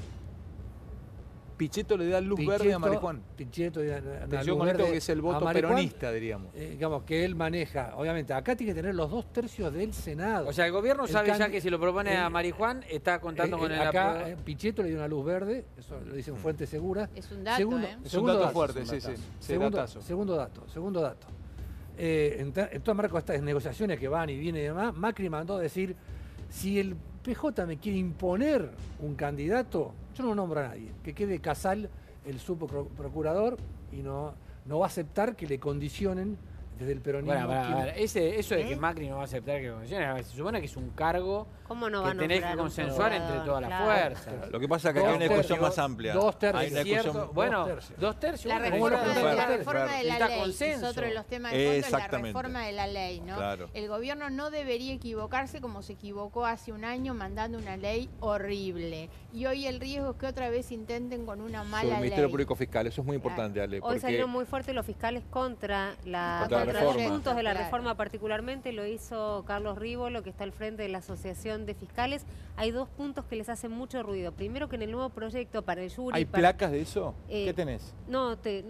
Pichetto le da luz verde a Marijuán. Pichetto le da una Atención luz con esto verde que es el a voto Marijuán, peronista, diríamos. digamos, que él maneja. Obviamente, acá tiene que tener los 2/3 del Senado. O sea, el gobierno El sabe ya candi- que si lo propone a el- Marijuán, está contando con el acá apoyo. Pichetto le dio una luz verde, eso lo dicen fuentes seguras. Es un dato, Segundo, ¿eh? Es un dato dato, fuerte, es un sí, sí. datazo. Sí, datazo. Segundo dato. En todo marco de estas negociaciones que van y vienen y demás, Macri mandó a decir, si el PJ me quiere imponer un candidato, yo no nombro a nadie, que quede Casal el subprocurador y no va a aceptar que le condicionen desde el peronismo. Bueno, quién- a ver, eso de que ¿Eh? Macri no va a aceptar que condiciones, se supone que es un cargo ¿Cómo no va que a tenés que nombrar un consensuar entre procurador? todas las Claro. fuerzas. Lo que pasa es que acá hay una Dos discusión tercios, más amplia. dos tercios. Hay una Cierto, discusión... bueno, tercios. 2/3. La una ¿Cómo lo reforma, puede la hacer? reforma de la Necesita ley consenso. es otro de los temas de fondo, es la Exactamente. reforma de la ley, ¿no? Claro. El gobierno no debería equivocarse como se equivocó hace un año mandando una ley horrible. Y hoy el riesgo es que otra vez intenten con una Sobre mala el ley. Ministerio Público Fiscal, eso es muy importante, Ale, Hoy porque salieron muy fuertes los fiscales contra Contra la contra reforma. los puntos de la Claro. reforma, particularmente lo hizo Carlos Rívolo, que está al frente de la Asociación de Fiscales. Hay 2 puntos que les hacen mucho ruido. Primero, que en el nuevo proyecto para el jury... ¿Hay placas de eso? Eh, ¿Qué tenés? No sé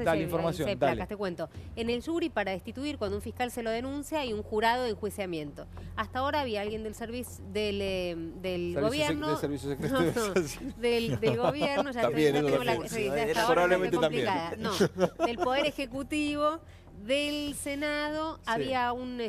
Dale, si información, hay dale. placas, te cuento. En el jury, para destituir, cuando un fiscal se lo denuncia, hay un jurado de enjuiciamiento. Hasta ahora había alguien del servicio del gobierno... Del servicio secreto. No, del gobierno, ya También, ya eso tengo también. sí, ya hasta ahora Probablemente es también. complicada. No, del Poder Ejecutivo, del Senado, había un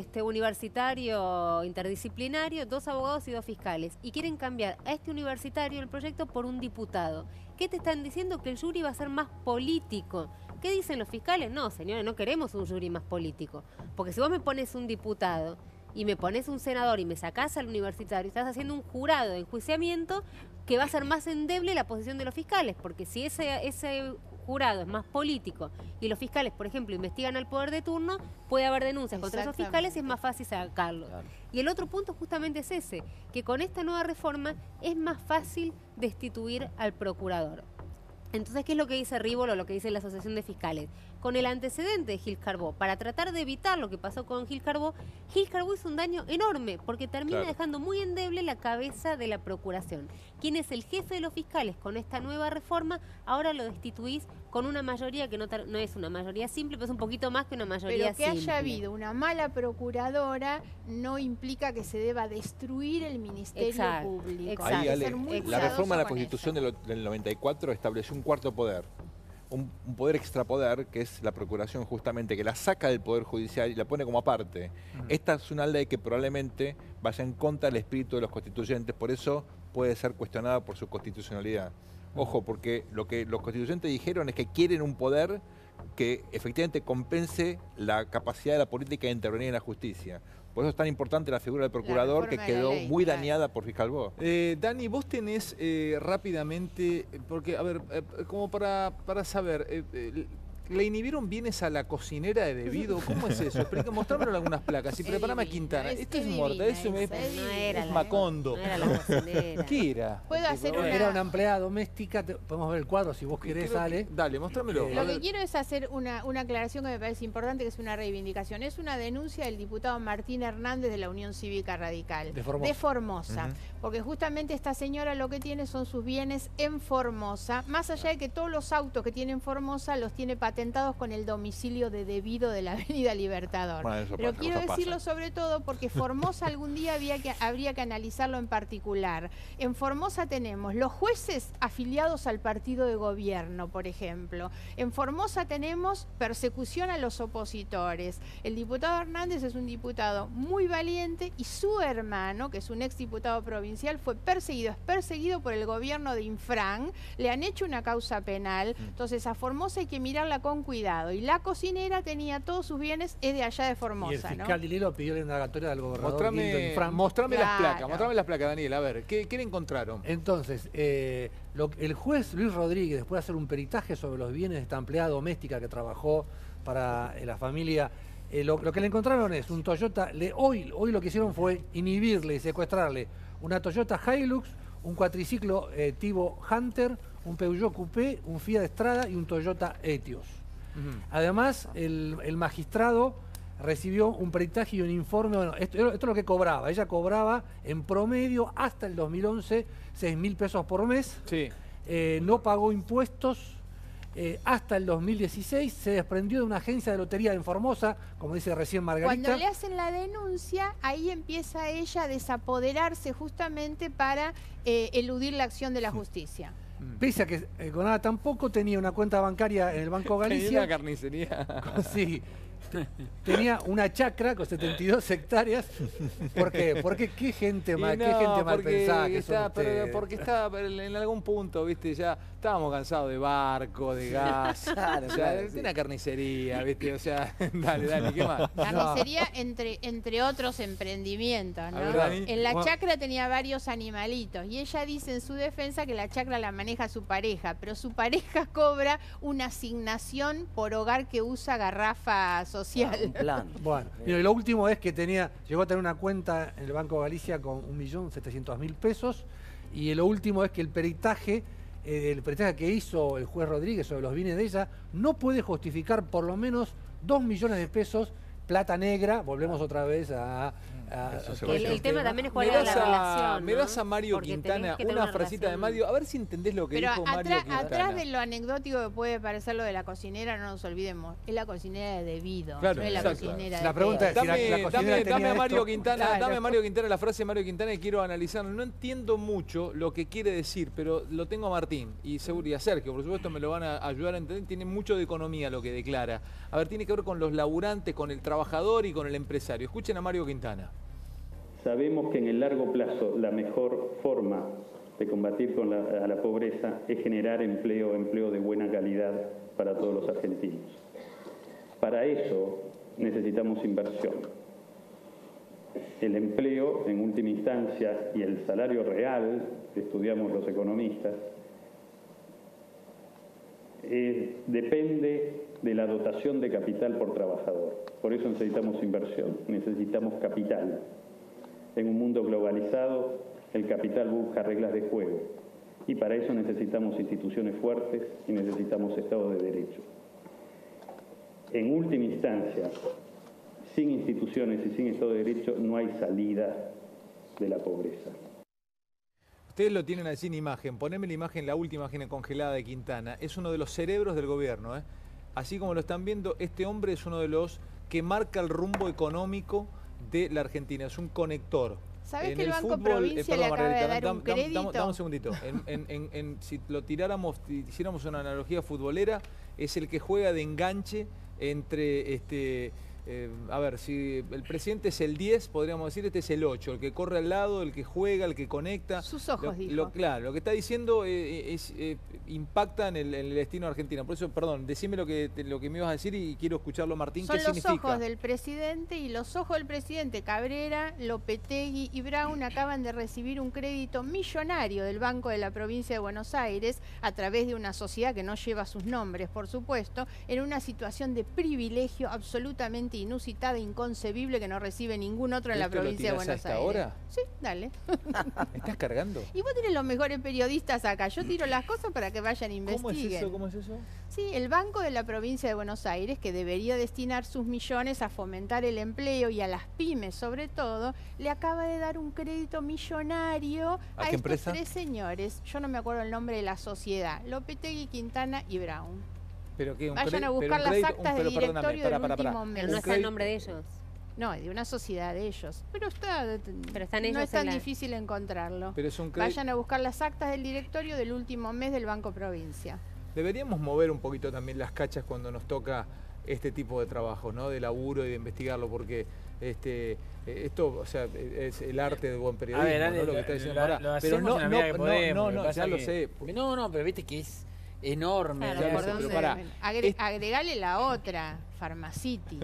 universitario interdisciplinario, 2 abogados y 2 fiscales. Y quieren cambiar a este universitario el proyecto por un diputado. ¿Qué te están diciendo? Que el jury va a ser más político. ¿Qué dicen los fiscales? No, señores, no queremos un jury más político. Porque si vos me pones un diputado y me pones un senador y me sacás al universitario, estás haciendo un jurado de enjuiciamiento que va a ser más endeble la posición de los fiscales, porque si ese jurado es más político y los fiscales, por ejemplo, investigan al poder de turno, puede haber denuncias contra esos fiscales y es más fácil sacarlos. Claro. Y el otro punto justamente es ese, que con esta nueva reforma es más fácil destituir al procurador. Entonces, ¿qué es lo que dice Rívolo, lo que dice la Asociación de Fiscales? Con el antecedente de Gil Carbó, para tratar de evitar lo que pasó con Gil Carbó hizo un daño enorme, porque termina Claro. dejando muy endeble la cabeza de la Procuración. ¿Quién es el jefe de los fiscales con esta nueva reforma? Ahora lo destituís con una mayoría que no es una mayoría simple, pero es un poquito más que una mayoría Pero que simple. haya habido una mala procuradora no implica que se deba destruir el Ministerio Exacto, Público. exacto. Hay Ahí, que Ale, ser muy la cuidadoso reforma de la con Constitución eso. del 94 estableció un cuarto poder, un poder extrapoder, que es la Procuración justamente, que la saca del Poder Judicial y la pone como aparte. Esta es una ley que probablemente vaya en contra del espíritu de los constituyentes, por eso puede ser cuestionada por su constitucionalidad. Ojo, porque lo que los constituyentes dijeron es que quieren un poder que efectivamente compense la capacidad de la política de intervenir en la justicia. Por Por eso es tan importante la figura del procurador, que reforma de la quedó ley, muy claro. dañada por Fiscal Boa. Dani, vos tenés rápidamente, porque, a ver, como para saber, ¿le inhibieron bienes a la cocinera de Devido? ¿Cómo es eso? Explica, mostrámelo en algunas placas y Es prepárame a divina, Quintana. es Esto es divina muerta, eso esa, es No era es la- Macondo. No era la cocinera. ¿Qué era? Puedo hacer Era una empleada doméstica, podemos ver el cuadro si vos querés, Creo que- Ale. Dale, mostrámelo. Eh, A Lo que ver. quiero es hacer una aclaración que me parece importante, que es una reivindicación. Es una denuncia del diputado Martín Hernández de la Unión Cívica Radical. De Formosa. Formosa. Porque justamente esta señora lo que tiene son sus bienes en Formosa, más allá de que todos los autos que tiene en Formosa los tiene patentados con el domicilio de Devido de la Avenida Libertador. Bueno, eso Pero pasa, quiero eso pasa. decirlo sobre todo porque Formosa algún día habría que analizarlo en particular. En Formosa tenemos los jueces afiliados al partido de gobierno, por ejemplo. En Formosa tenemos persecución a los opositores. El diputado Hernández es un diputado muy valiente y su hermano, que es un exdiputado provincial, fue perseguido. Es perseguido por el gobierno de Infran. Le han hecho una causa penal. Entonces a Formosa hay que mirarla con cuidado. Y la cocinera tenía todos sus bienes, es de allá de Y el Formosa, ¿no? fiscal Dilelo pidió la indagatoria del gobernador Guildo Mostrame, Infran. mostrame las Claro. placas, Daniel. A ver, ¿qué le encontraron? Entonces, el juez Luis Rodríguez, después de hacer un peritaje sobre los bienes de esta empleada doméstica que trabajó para la familia, lo que le encontraron es un Toyota, hoy lo que hicieron fue inhibirle y secuestrarle una Toyota Hilux, un cuatriciclo Tivo Hunter, un Peugeot Coupé, un Fiat Strada y un Toyota Etios. Además, el magistrado recibió un peritaje y un informe. Bueno, esto es lo que cobraba. Ella cobraba en promedio hasta el 2011 6.000 pesos por mes. Sí. No pagó impuestos hasta el 2016. Se desprendió de una agencia de lotería en Formosa, como dice recién Margarita. Cuando le hacen la denuncia, ahí empieza ella a desapoderarse justamente para eludir la acción de la justicia. Pese a que ganaba tan poco, tenía una cuenta bancaria en el Banco Tenía Galicia. una carnicería. Sí. Tenía una chacra con 72 hectáreas. ¿Por qué? Porque qué gente mal, qué gente mal pensada que son ustedes. porque está en algún punto, viste, ya estábamos cansados de barco, de gas. Claro, o sea, claro, es sí. una carnicería, viste, o sea, dale, ¿qué más? Carnicería entre otros emprendimientos, ¿no? A ver, Dani. En la Bueno. chacra tenía varios animalitos y ella dice en su defensa que la chacra la maneja su pareja, pero su pareja cobra una asignación por hogar que usa garrafa social. Un plan. Bueno, y lo último es que llegó a tener una cuenta en el Banco Galicia con 1.700.000 pesos. Y lo último es que el peritaje que hizo el juez Rodríguez sobre los bienes de ella no puede justificar por lo menos 2 millones de pesos plata negra. Volvemos otra vez a Eso se todo va a El tema también es cuál Me era das la a, relación. me ¿no? das a Mario Porque Quintana tenés que tener una una frasita de relación. Mario, a ver si entendés lo que Pero dijo Mario Quintana. atrás de lo anecdótico que puede parecer lo de la cocinera, no nos olvidemos, es la cocinera de Devido, Claro, no es la exacto. cocinera de La pregunta es, Teo. si la cocinera Dame tenía a Mario esto. Quintana, Claro. dame a Mario Quintana la frase de Mario Quintana que quiero analizar. No entiendo mucho lo que quiere decir, pero lo tengo a Martín y a Sergio, por supuesto me lo van a ayudar a entender. Tiene mucho de economía lo que declara. A ver, tiene que ver con los laburantes, con el trabajador y con el empresario. Escuchen a Mario Quintana. Sabemos que en el largo plazo la mejor forma de combatir a la pobreza es generar empleo de buena calidad para todos los argentinos. Para eso necesitamos inversión. El empleo, en última instancia, y el salario real, que estudiamos los economistas, depende de la dotación de capital por trabajador. Por eso necesitamos inversión, necesitamos capital. En un mundo globalizado, el capital busca reglas de juego y para eso necesitamos instituciones fuertes y necesitamos Estado de Derecho. En última instancia, sin instituciones y sin Estado de Derecho no hay salida de la pobreza. Ustedes lo tienen allí en imagen. Poneme la imagen, la última imagen congelada de Quintana. Es uno de los cerebros del gobierno, ¿eh? Así como lo están viendo, este hombre es uno de los que marca el rumbo económico de la Argentina. Es un conector. ¿Sabés En que el Banco fútbol, Provincia le acaba de Margarita, dar un crédito? Dame un segundito. Si lo tiráramos, hiciéramos una analogía futbolera, es el que juega de enganche entre a ver, si el presidente es el 10, podríamos decir, este es el 8, el que corre al lado, el que juega, el que conecta. Sus ojos, dijo. Claro, lo que está diciendo impacta en el destino de Argentina. Por eso, perdón, decime lo que me ibas a decir y quiero escucharlo, Martín. Son ¿Qué los significa? ojos del presidente, y los ojos del presidente Cabrera, Lopetegui y Brown acaban de recibir un crédito millonario del Banco de la Provincia de Buenos Aires a través de una sociedad que no lleva sus nombres, por supuesto, en una situación de privilegio absolutamente inusitada e inconcebible que no recibe ningún otro en la provincia de Buenos Aires. ¿Ahora? Sí, dale. ¿Me estás cargando? Y vos tenés los mejores periodistas acá. Yo tiro las cosas para que vayan e investiguen. ¿Cómo es eso? Sí, el Banco de la Provincia de Buenos Aires, que debería destinar sus millones a fomentar el empleo y a las pymes sobre todo, le acaba de dar un crédito millonario a qué estos empresa? 3 señores. Yo no me acuerdo el nombre de la sociedad. Lopetegui, Quintana y Brown. ¿Pero qué? Vayan a buscar las actas del directorio del último mes. Pero no está el nombre de ellos. No, de una sociedad de ellos. Pero están ellos no es tan en la... difícil encontrarlo. Pero es un Vayan a buscar las actas del directorio del último mes del Banco Provincia. Deberíamos mover un poquito también las cachas cuando nos toca este tipo de trabajo, ¿no? De laburo y de investigarlo, porque esto, o sea, es el arte del buen periodismo, ¿no? Lo que está diciendo ahora. Pero no, ya lo sé. No, pero viste que es enorme. Claro, pero pará. Agregale la otra, Pharmacity.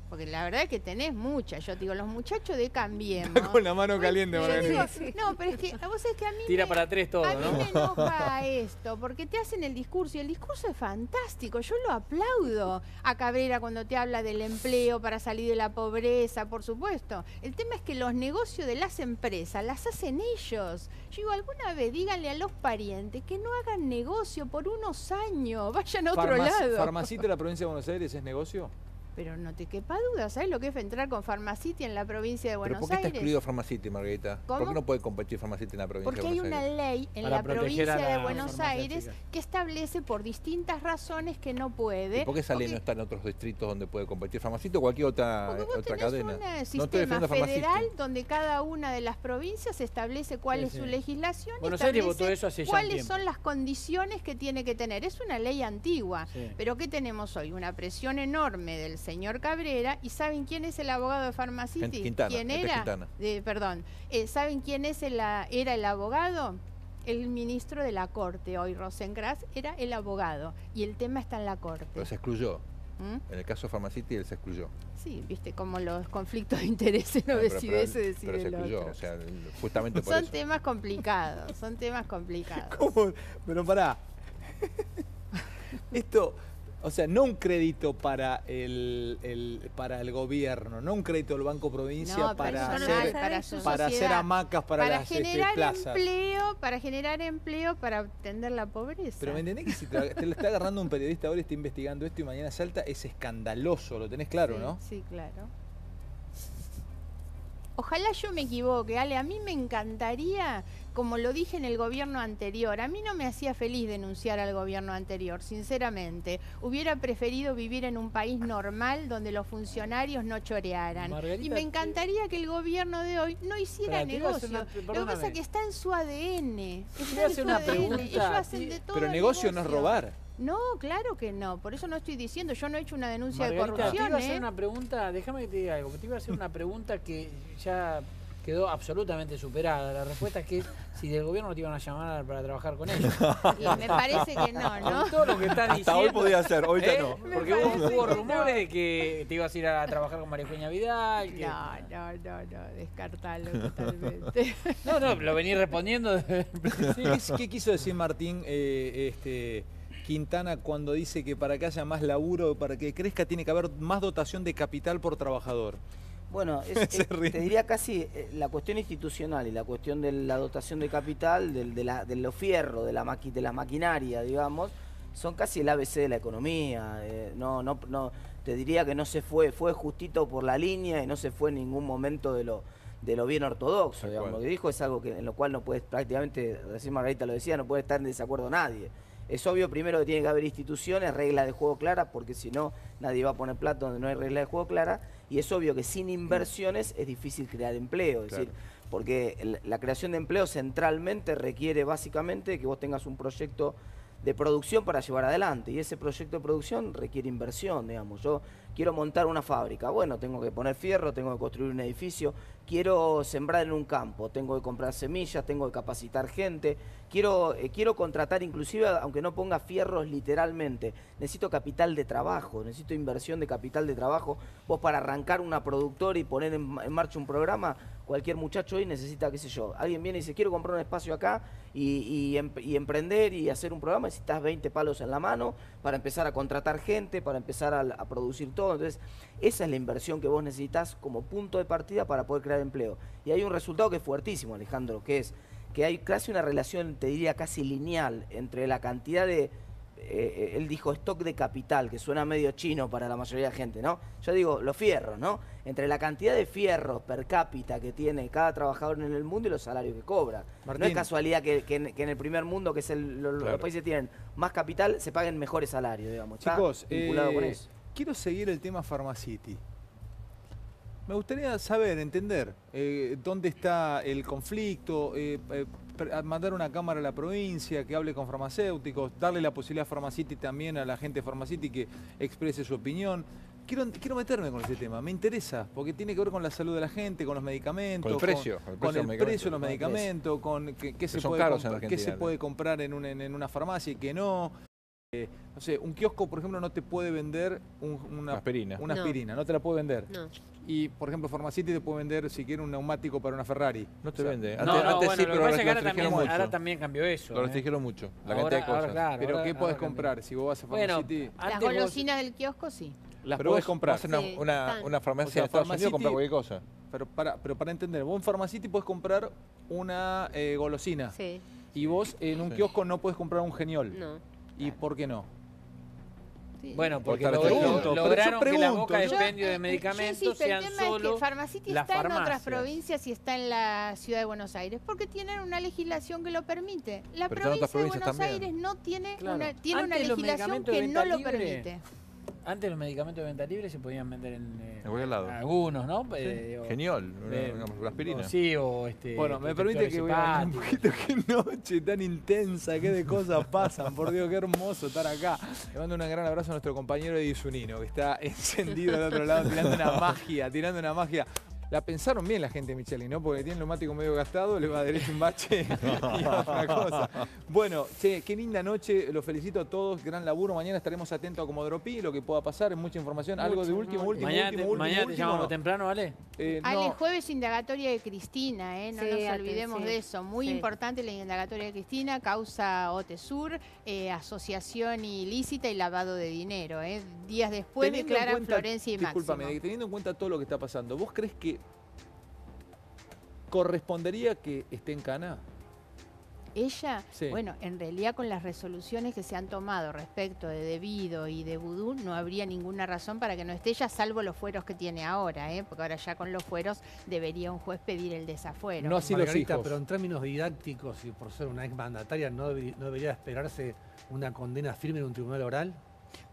Porque la verdad es que tenés muchas. Yo te digo, los muchachos de Cambiemos. Está con la mano caliente, Margarita. No, pero es que vos sabés que a mí Tira para tres todo, a mí ¿no? me enoja esto, porque te hacen el discurso, y el discurso es fantástico. Yo lo aplaudo a Cabrera cuando te habla del empleo para salir de la pobreza, por supuesto. El tema es que los negocios de las empresas las hacen ellos. Yo digo, alguna vez díganle a los parientes que no hagan negocio por unos años, vayan a otro lado. ¿Farmacita de la provincia de Buenos Aires es negocio? Pero no te quepa duda, ¿sabes lo que es entrar con Pharmacity en la provincia de Buenos ¿Pero por qué Aires? está excluido Pharmacity, Margarita? ¿Cómo? ¿Por qué no puede competir Pharmacity en la provincia Porque de hay Buenos una Aires? ley en Para la provincia proteger a de la Buenos Aires que establece por distintas razones que no puede. ¿Y por qué esa ley no está en otros distritos donde puede competir Pharmacity o cualquier otra cadena? Un No estoy sistema defendiendo a Pharmacity. federal donde cada una de las provincias establece cuál es su legislación y Buenos Aires establece votó eso hace ya un cuáles tiempo. son las condiciones que tiene que tener. Es una ley antigua, pero ¿qué tenemos hoy? Una presión enorme del señor Cabrera. ¿Y saben quién es el abogado de Pharmacity? Quintana, ¿Quién era? Quintana. ¿Saben quién es era el abogado? El ministro de la Corte hoy, Rosenkrantz, era el abogado. Y el tema está en la Corte. Pero se excluyó. ¿Mm? En el caso de Pharmacity él se excluyó. Sí, viste, como los conflictos de interés en obesidad se decide pero se el excluyó, otro. o sea, justamente por Son eso. temas complicados, son temas complicados. ¿Cómo? Pero pará. Esto, o sea, no un crédito para el gobierno, no un crédito del Banco Provincia No, para su hacer sociedad, hamacas para las generar plazas. para generar empleo, para atender la pobreza. Pero me entendés que si te lo está agarrando un periodista ahora y está investigando esto y mañana salta, es escandaloso, lo tenés claro, Sí, ¿no? Sí, claro. Ojalá yo me equivoque, Ale. A mí me encantaría, como lo dije en el gobierno anterior, a mí no me hacía feliz denunciar al gobierno anterior, sinceramente. Hubiera preferido vivir en un país normal donde los funcionarios no chorearan. Margarita, y me encantaría que el gobierno de hoy no hiciera Espera, te iba a hacer negocio. una- Lo que pasa perdóname. es que está en su ADN. iba Está a en hacer su una ADN. pregunta. Ellos hacen de todo Pero negocio no es negocio. robar. No, claro que no. Por eso no estoy diciendo, yo no he hecho una denuncia Margarita, de te corrupción. iba a hacer una pregunta, déjame que te diga algo, te iba a hacer una pregunta que ya quedó absolutamente superada. La respuesta es que si del gobierno te iban a llamar para trabajar con ellos. Y me parece que no, ¿no? Con todo lo que estás diciendo. Hasta hoy podía ser, hoy ya ¿eh? no. Porque Me hubo parece que rumores no. de que te ibas a ir a trabajar con María Eugenia Vidal. Que... No, descartalo totalmente. No, lo venís respondiendo desde el principio. ¿Qué quiso decir Martín Quintana cuando dice que para que haya más laburo, para que crezca, tiene que haber más dotación de capital por trabajador? Bueno, te diría casi la cuestión institucional y la cuestión de la dotación de capital, de los fierros, de la maquinaria, digamos, son casi el ABC de la economía. No, te diría que no se fue justito por la línea y no se fue en ningún momento de lo bien ortodoxo, digamos. Lo que dijo es algo en lo cual no puede, prácticamente, recién Margarita lo decía, no puede estar en desacuerdo nadie. Es obvio primero que tiene que haber instituciones, reglas de juego claras, porque si no nadie va a poner plata donde no hay reglas de juego claras, y es obvio que sin inversiones es difícil crear empleo, es decir, porque la creación de empleo centralmente requiere básicamente que vos tengas un proyecto de producción para llevar adelante. Y ese proyecto de producción requiere inversión, digamos. Yo quiero montar una fábrica, bueno, tengo que poner fierro, tengo que construir un edificio, quiero sembrar en un campo, tengo que comprar semillas, tengo que capacitar gente, quiero contratar inclusive, aunque no ponga fierros literalmente, necesito capital de trabajo, necesito inversión de capital de trabajo. Vos para arrancar una productora y poner en marcha un programa, cualquier muchacho hoy necesita, qué sé yo, alguien viene y dice, quiero comprar un espacio acá y emprender y hacer un programa, necesitas 20 palos en la mano para empezar a contratar gente, para empezar a producir todo. Entonces, esa es la inversión que vos necesitas como punto de partida para poder crear empleo. Y hay un resultado que es fuertísimo, Alejandro, que es que hay casi una relación, te diría casi lineal, entre la cantidad de... él dijo stock de capital, que suena medio chino para la mayoría de la gente, ¿no? Yo digo, los fierros, ¿no? Entre la cantidad de fierros per cápita que tiene cada trabajador en el mundo y los salarios que cobra. Martín. No es casualidad que en el primer mundo, que es los países que tienen más capital, se paguen mejores salarios, digamos. Está Chicos, vinculado con eso. quiero seguir el tema Pharmacity. Me gustaría saber, entender dónde está el conflicto, mandar una cámara a la provincia que hable con farmacéuticos, darle la posibilidad a Pharmacity también a la gente de Pharmacity que exprese su opinión. Quiero meterme con ese tema, me interesa, porque tiene que ver con la salud de la gente, con los medicamentos, con el precio, con el precio de los medicamentos, con qué se puede comprar en una farmacia y qué no. No sé, un kiosco, por ejemplo, no te puede vender una aspirina. Una aspirina, no te la puede vender. No. Y, por ejemplo, Pharmacity te puede vender, si quiere, un neumático para una Ferrari. No te vende. Antes sí, pero ahora también cambió eso. Lo restringieron mucho, la cantidad de cosas. Claro, pero ¿qué podés comprar si vos vas a Pharmacity? Las golosinas del kiosco, sí. Las pero podés comprar. Vas a una farmacia de Estados Unidos y comprar cualquier cosa. Pero para entender, vos en Pharmacity podés comprar una golosina. Sí. Y vos en un kiosco no podés comprar un Geniol. No. ¿Y por qué no? Sí. Bueno, porque Pregunto, lograron que la boca de Yo- expendio de medicamentos pero sean el tema solo es que Pharmacity las está en otras farmacias. provincias y está en la ciudad de Buenos Aires porque tienen una legislación que lo permite. La Pero en provincia otras de provincias Buenos también. Aires no tiene Claro. una Antes los legislación medicamentos de que venta no lo libre, permite. Antes los medicamentos de venta libre se podían vender en cualquier lado. algunos, ¿no? Genial, una aspirina. Sí, o Bueno, me permite que voy a hablar un poquito. Qué noche tan intensa, qué de cosas pasan. Por Dios, qué hermoso estar acá. Le mando un gran abrazo a nuestro compañero Eddie Zunino, que está encendido al otro lado, tirando una magia. La pensaron bien la gente de Michelin, ¿no? Porque tiene el neumático medio gastado, le va derecho un bache y otra cosa. Bueno, che, qué linda noche, los felicito a todos, gran laburo. Mañana estaremos atentos a Comodoro Pi, lo que pueda pasar, mucha información. Algo de último. Mañana te llamamos ¿no? temprano, ¿vale? Ale, jueves indagatoria de Cristina, no Sí, nos olvidemos sí. de eso. Muy Sí. importante la indagatoria de Cristina, causa OTESUR, asociación ilícita y lavado de dinero. Días después Teniendo en declaran cuenta- Florencia y Máximo. Discúlpame, teniendo en cuenta todo lo que está pasando, ¿vos crees que correspondería que esté en Cana? Ella, Sí. bueno, en realidad con las resoluciones que se han tomado respecto de Debido y de Vudú, no habría ninguna razón para que no esté ella, salvo los fueros que tiene ahora, porque ahora ya con los fueros debería un juez pedir el desafuero. No así los Margarita, hijos. pero en términos didácticos y por ser una exmandataria, ¿no debería esperarse una condena firme en un tribunal oral?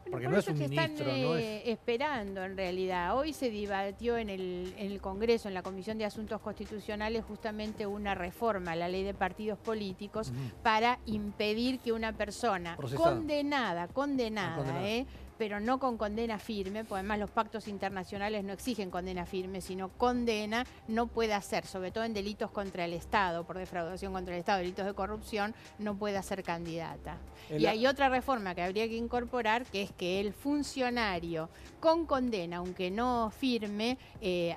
Porque Por no es eso un que ministro, están no es... esperando en realidad. Hoy se debatió en el Congreso, en la Comisión de Asuntos Constitucionales, justamente una reforma a la ley de partidos políticos para impedir que una persona Procesada. condenada, Condenada. pero no con condena firme, porque además los pactos internacionales no exigen condena firme, sino condena, no puede hacer, sobre todo en delitos contra el Estado, por defraudación contra el Estado, delitos de corrupción, no puede ser candidata. Y hay otra reforma que habría que incorporar, que es que el funcionario con condena, aunque no firme,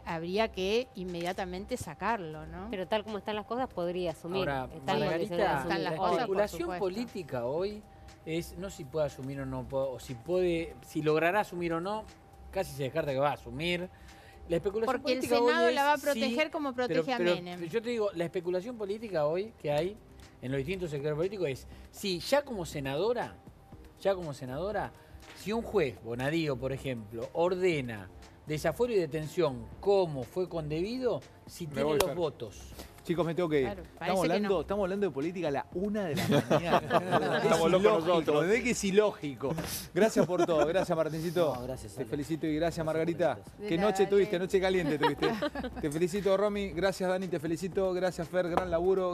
habría que inmediatamente sacarlo, ¿no? Pero tal como están las cosas, podría asumir. Ahora, Están en condiciones de Margarita, asumir. Están las la cosas, por especulación supuesto. política hoy es no si puede asumir o no, o si logrará asumir o no, casi se descarta que va a asumir. La especulación Porque el política hoy Senado es la va a sí, proteger como protege pero a Menem. yo te digo, la especulación política hoy que hay en los distintos sectores políticos es, si ya como senadora, si un juez, Bonadío por ejemplo, ordena desafuero y detención como fue con debido, si Me tiene voy, los Fer. votos. Chicos, me tengo que ir. Claro, parece que no. Estamos hablando de política a la 1 de la mañana. Estamos locos nosotros. ¿De que es ilógico? Gracias por todo. Gracias, Martincito. No, gracias, Te Ale. felicito y gracias, Margarita. De Qué nada, noche tuviste, Ale. noche caliente tuviste. Te felicito, Romy. Gracias, Dani. Te felicito. Gracias, Fer. Gran laburo.